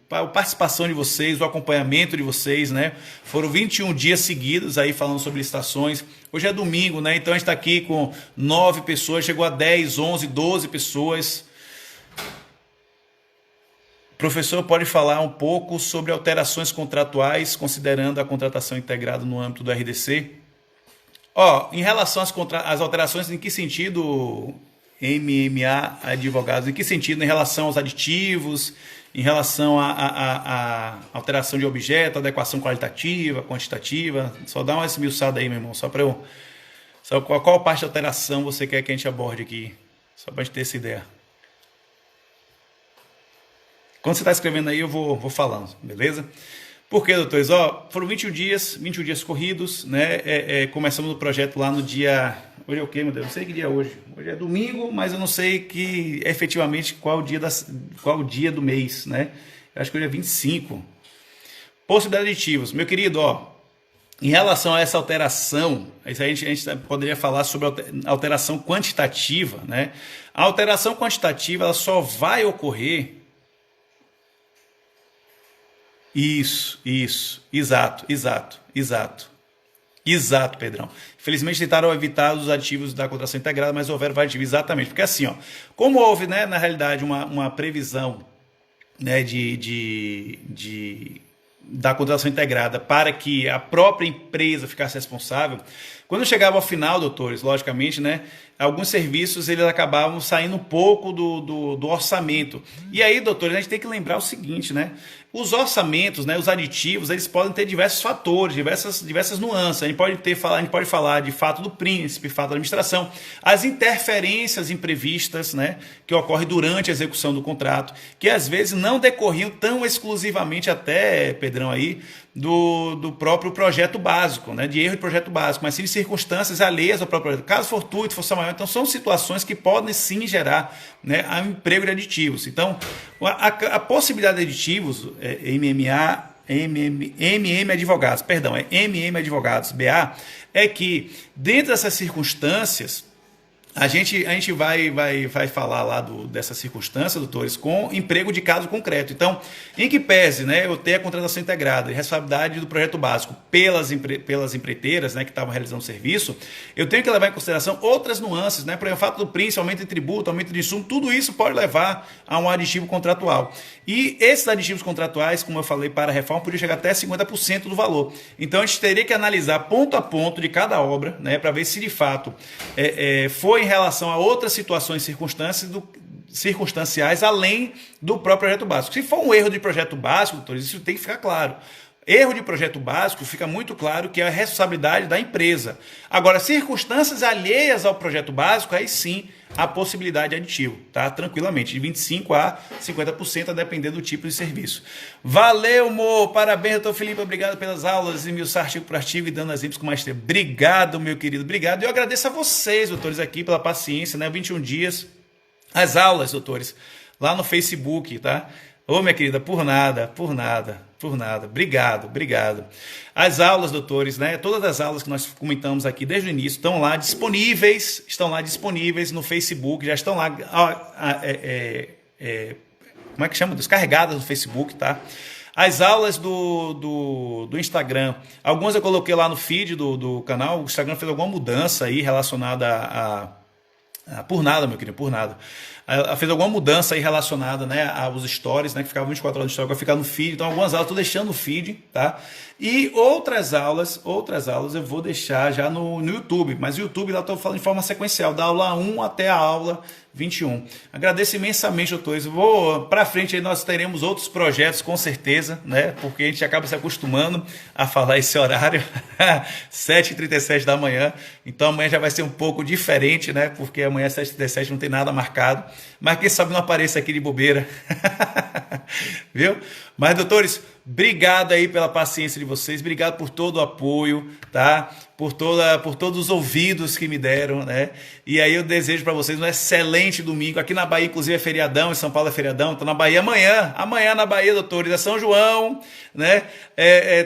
A: a participação de vocês, o acompanhamento de vocês, né? Foram 21 dias seguidos aí falando sobre licitações. Hoje é domingo, né? Então a gente está aqui com 9 pessoas, chegou a 10, 11, 12 pessoas. Professor, pode falar um pouco sobre alterações contratuais, considerando a contratação integrada no âmbito do RDC? Em relação às alterações, em que sentido, MMA, advogados, em que sentido? Em relação aos aditivos, em relação à alteração de objeto, adequação qualitativa, quantitativa? Só dá uma esmiuçada aí, meu irmão, só para eu... Qual parte da alteração você quer que a gente aborde aqui? Só para a gente ter essa ideia. Quando você está escrevendo aí, eu vou falando, beleza? Por quê, doutores? Foram 21 dias corridos, né? Começamos o projeto lá no dia... Hoje é o quê, meu Deus? Não sei que dia é hoje. Hoje é domingo, mas eu não sei efetivamente qual o dia do mês, né? Eu acho que hoje é 25. Possibilidade de aditivos. Meu querido, Em relação a essa alteração, isso aí a gente poderia falar sobre alteração quantitativa, né? A alteração quantitativa ela só vai ocorrer. Isso, exato, Pedrão. Infelizmente tentaram evitar os aditivos da contração integrada, mas houveram vários aditivos, exatamente. Porque assim, ó, como houve, né, na realidade, uma previsão, né, da contratação integrada para que a própria empresa ficasse responsável, quando chegava ao final, doutores, logicamente, né, alguns serviços eles acabavam saindo um pouco do orçamento. E aí, doutores, a gente tem que lembrar o seguinte, né? Os orçamentos, né, os aditivos, eles podem ter diversos fatores, diversas nuances. A gente pode falar de fato do príncipe, fato da administração, as interferências imprevistas, né, que ocorrem durante a execução do contrato, que às vezes não decorriam tão exclusivamente até, Pedrão, aí, do próprio projeto básico, né, de erro de projeto básico, mas sim de circunstâncias alheias ao próprio projeto. Caso fortuito, força maior, então são situações que podem sim gerar, né, a emprego de aditivos. Então, a possibilidade de aditivos, MM Advogados, perdão, é MM Advogados, BA, é que dentro dessas circunstâncias, a gente vai falar lá dessa circunstância, doutores, com emprego de caso concreto. Então, em que pese, né, eu ter a contratação integrada e responsabilidade do projeto básico pelas empreiteiras, né, que estavam realizando o serviço, eu tenho que levar em consideração outras nuances, né, por exemplo, o fato do príncipe, aumento de tributo, aumento de insumo, tudo isso pode levar a um aditivo contratual. E esses aditivos contratuais, como eu falei, para a reforma, podiam chegar até 50% do valor. Então, a gente teria que analisar ponto a ponto de cada obra, né, para ver se de fato foi em relação a outras situações circunstanciais além do próprio projeto básico. Se for um erro de projeto básico, doutores, isso tem que ficar claro. Erro de projeto básico, fica muito claro que é a responsabilidade da empresa. Agora, circunstâncias alheias ao projeto básico, aí sim a possibilidade de aditivo, tá? Tranquilamente, de 25% a 50%, a depender do tipo de serviço. Valeu, Mo! Parabéns, doutor Felipe, obrigado pelas aulas, esmiuçar artigo por artigo e dando as exemplos com mais tempo. Obrigado, meu querido, obrigado. E eu agradeço a vocês, doutores, aqui pela paciência, né? 21 dias, as aulas, doutores, lá no Facebook, tá? Ô, minha querida, por nada. Obrigado. As aulas, doutores, né? Todas as aulas que nós comentamos aqui desde o início estão lá disponíveis no Facebook, já estão lá, como é que chama? Descarregadas no Facebook, tá? As aulas do Instagram, algumas eu coloquei lá no feed do canal, o Instagram fez alguma mudança aí relacionada por nada, meu querido, por nada. Ela fez alguma mudança aí relacionada, né, aos stories, né, que ficavam 24 horas de story, vai ficar no feed. Então, algumas aulas eu estou deixando no feed, tá? E outras aulas eu vou deixar já no YouTube. Mas o YouTube, lá eu estou falando de forma sequencial, da aula 1 até a aula 21. Agradeço imensamente, doutores. Para frente aí nós teremos outros projetos, com certeza, né? Porque a gente acaba se acostumando a falar esse horário, 7h37 da manhã. Então amanhã já vai ser um pouco diferente, né? Porque amanhã 7h37 não tem nada marcado. Mas quem sabe não apareça aqui de bobeira. Viu? Mas, doutores, obrigado aí pela paciência de vocês, obrigado por todo o apoio, tá? Por todos os ouvidos que me deram, né? E aí eu desejo para vocês um excelente domingo. Aqui na Bahia, inclusive, é feriadão, em São Paulo é feriadão, então na Bahia amanhã na Bahia, doutores, é São João, né?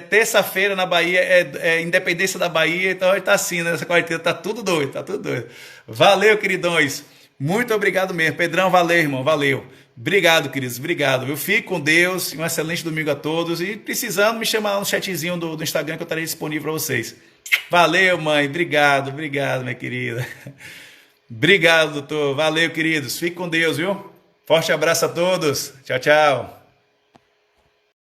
A: Terça-feira na Bahia é Independência da Bahia, então tá assim, né? Nessa quarta-feira tá tudo doido. Valeu, queridões. Muito obrigado mesmo. Pedrão, valeu, irmão, valeu. Obrigado, queridos, obrigado. Eu fico com Deus, um excelente domingo a todos. E precisando, me chamar lá no chatzinho do Instagram que eu estarei disponível para vocês. Valeu, mãe, obrigado, minha querida. Obrigado, doutor. Valeu, queridos. Fique com Deus, viu? Forte abraço a todos. Tchau, tchau.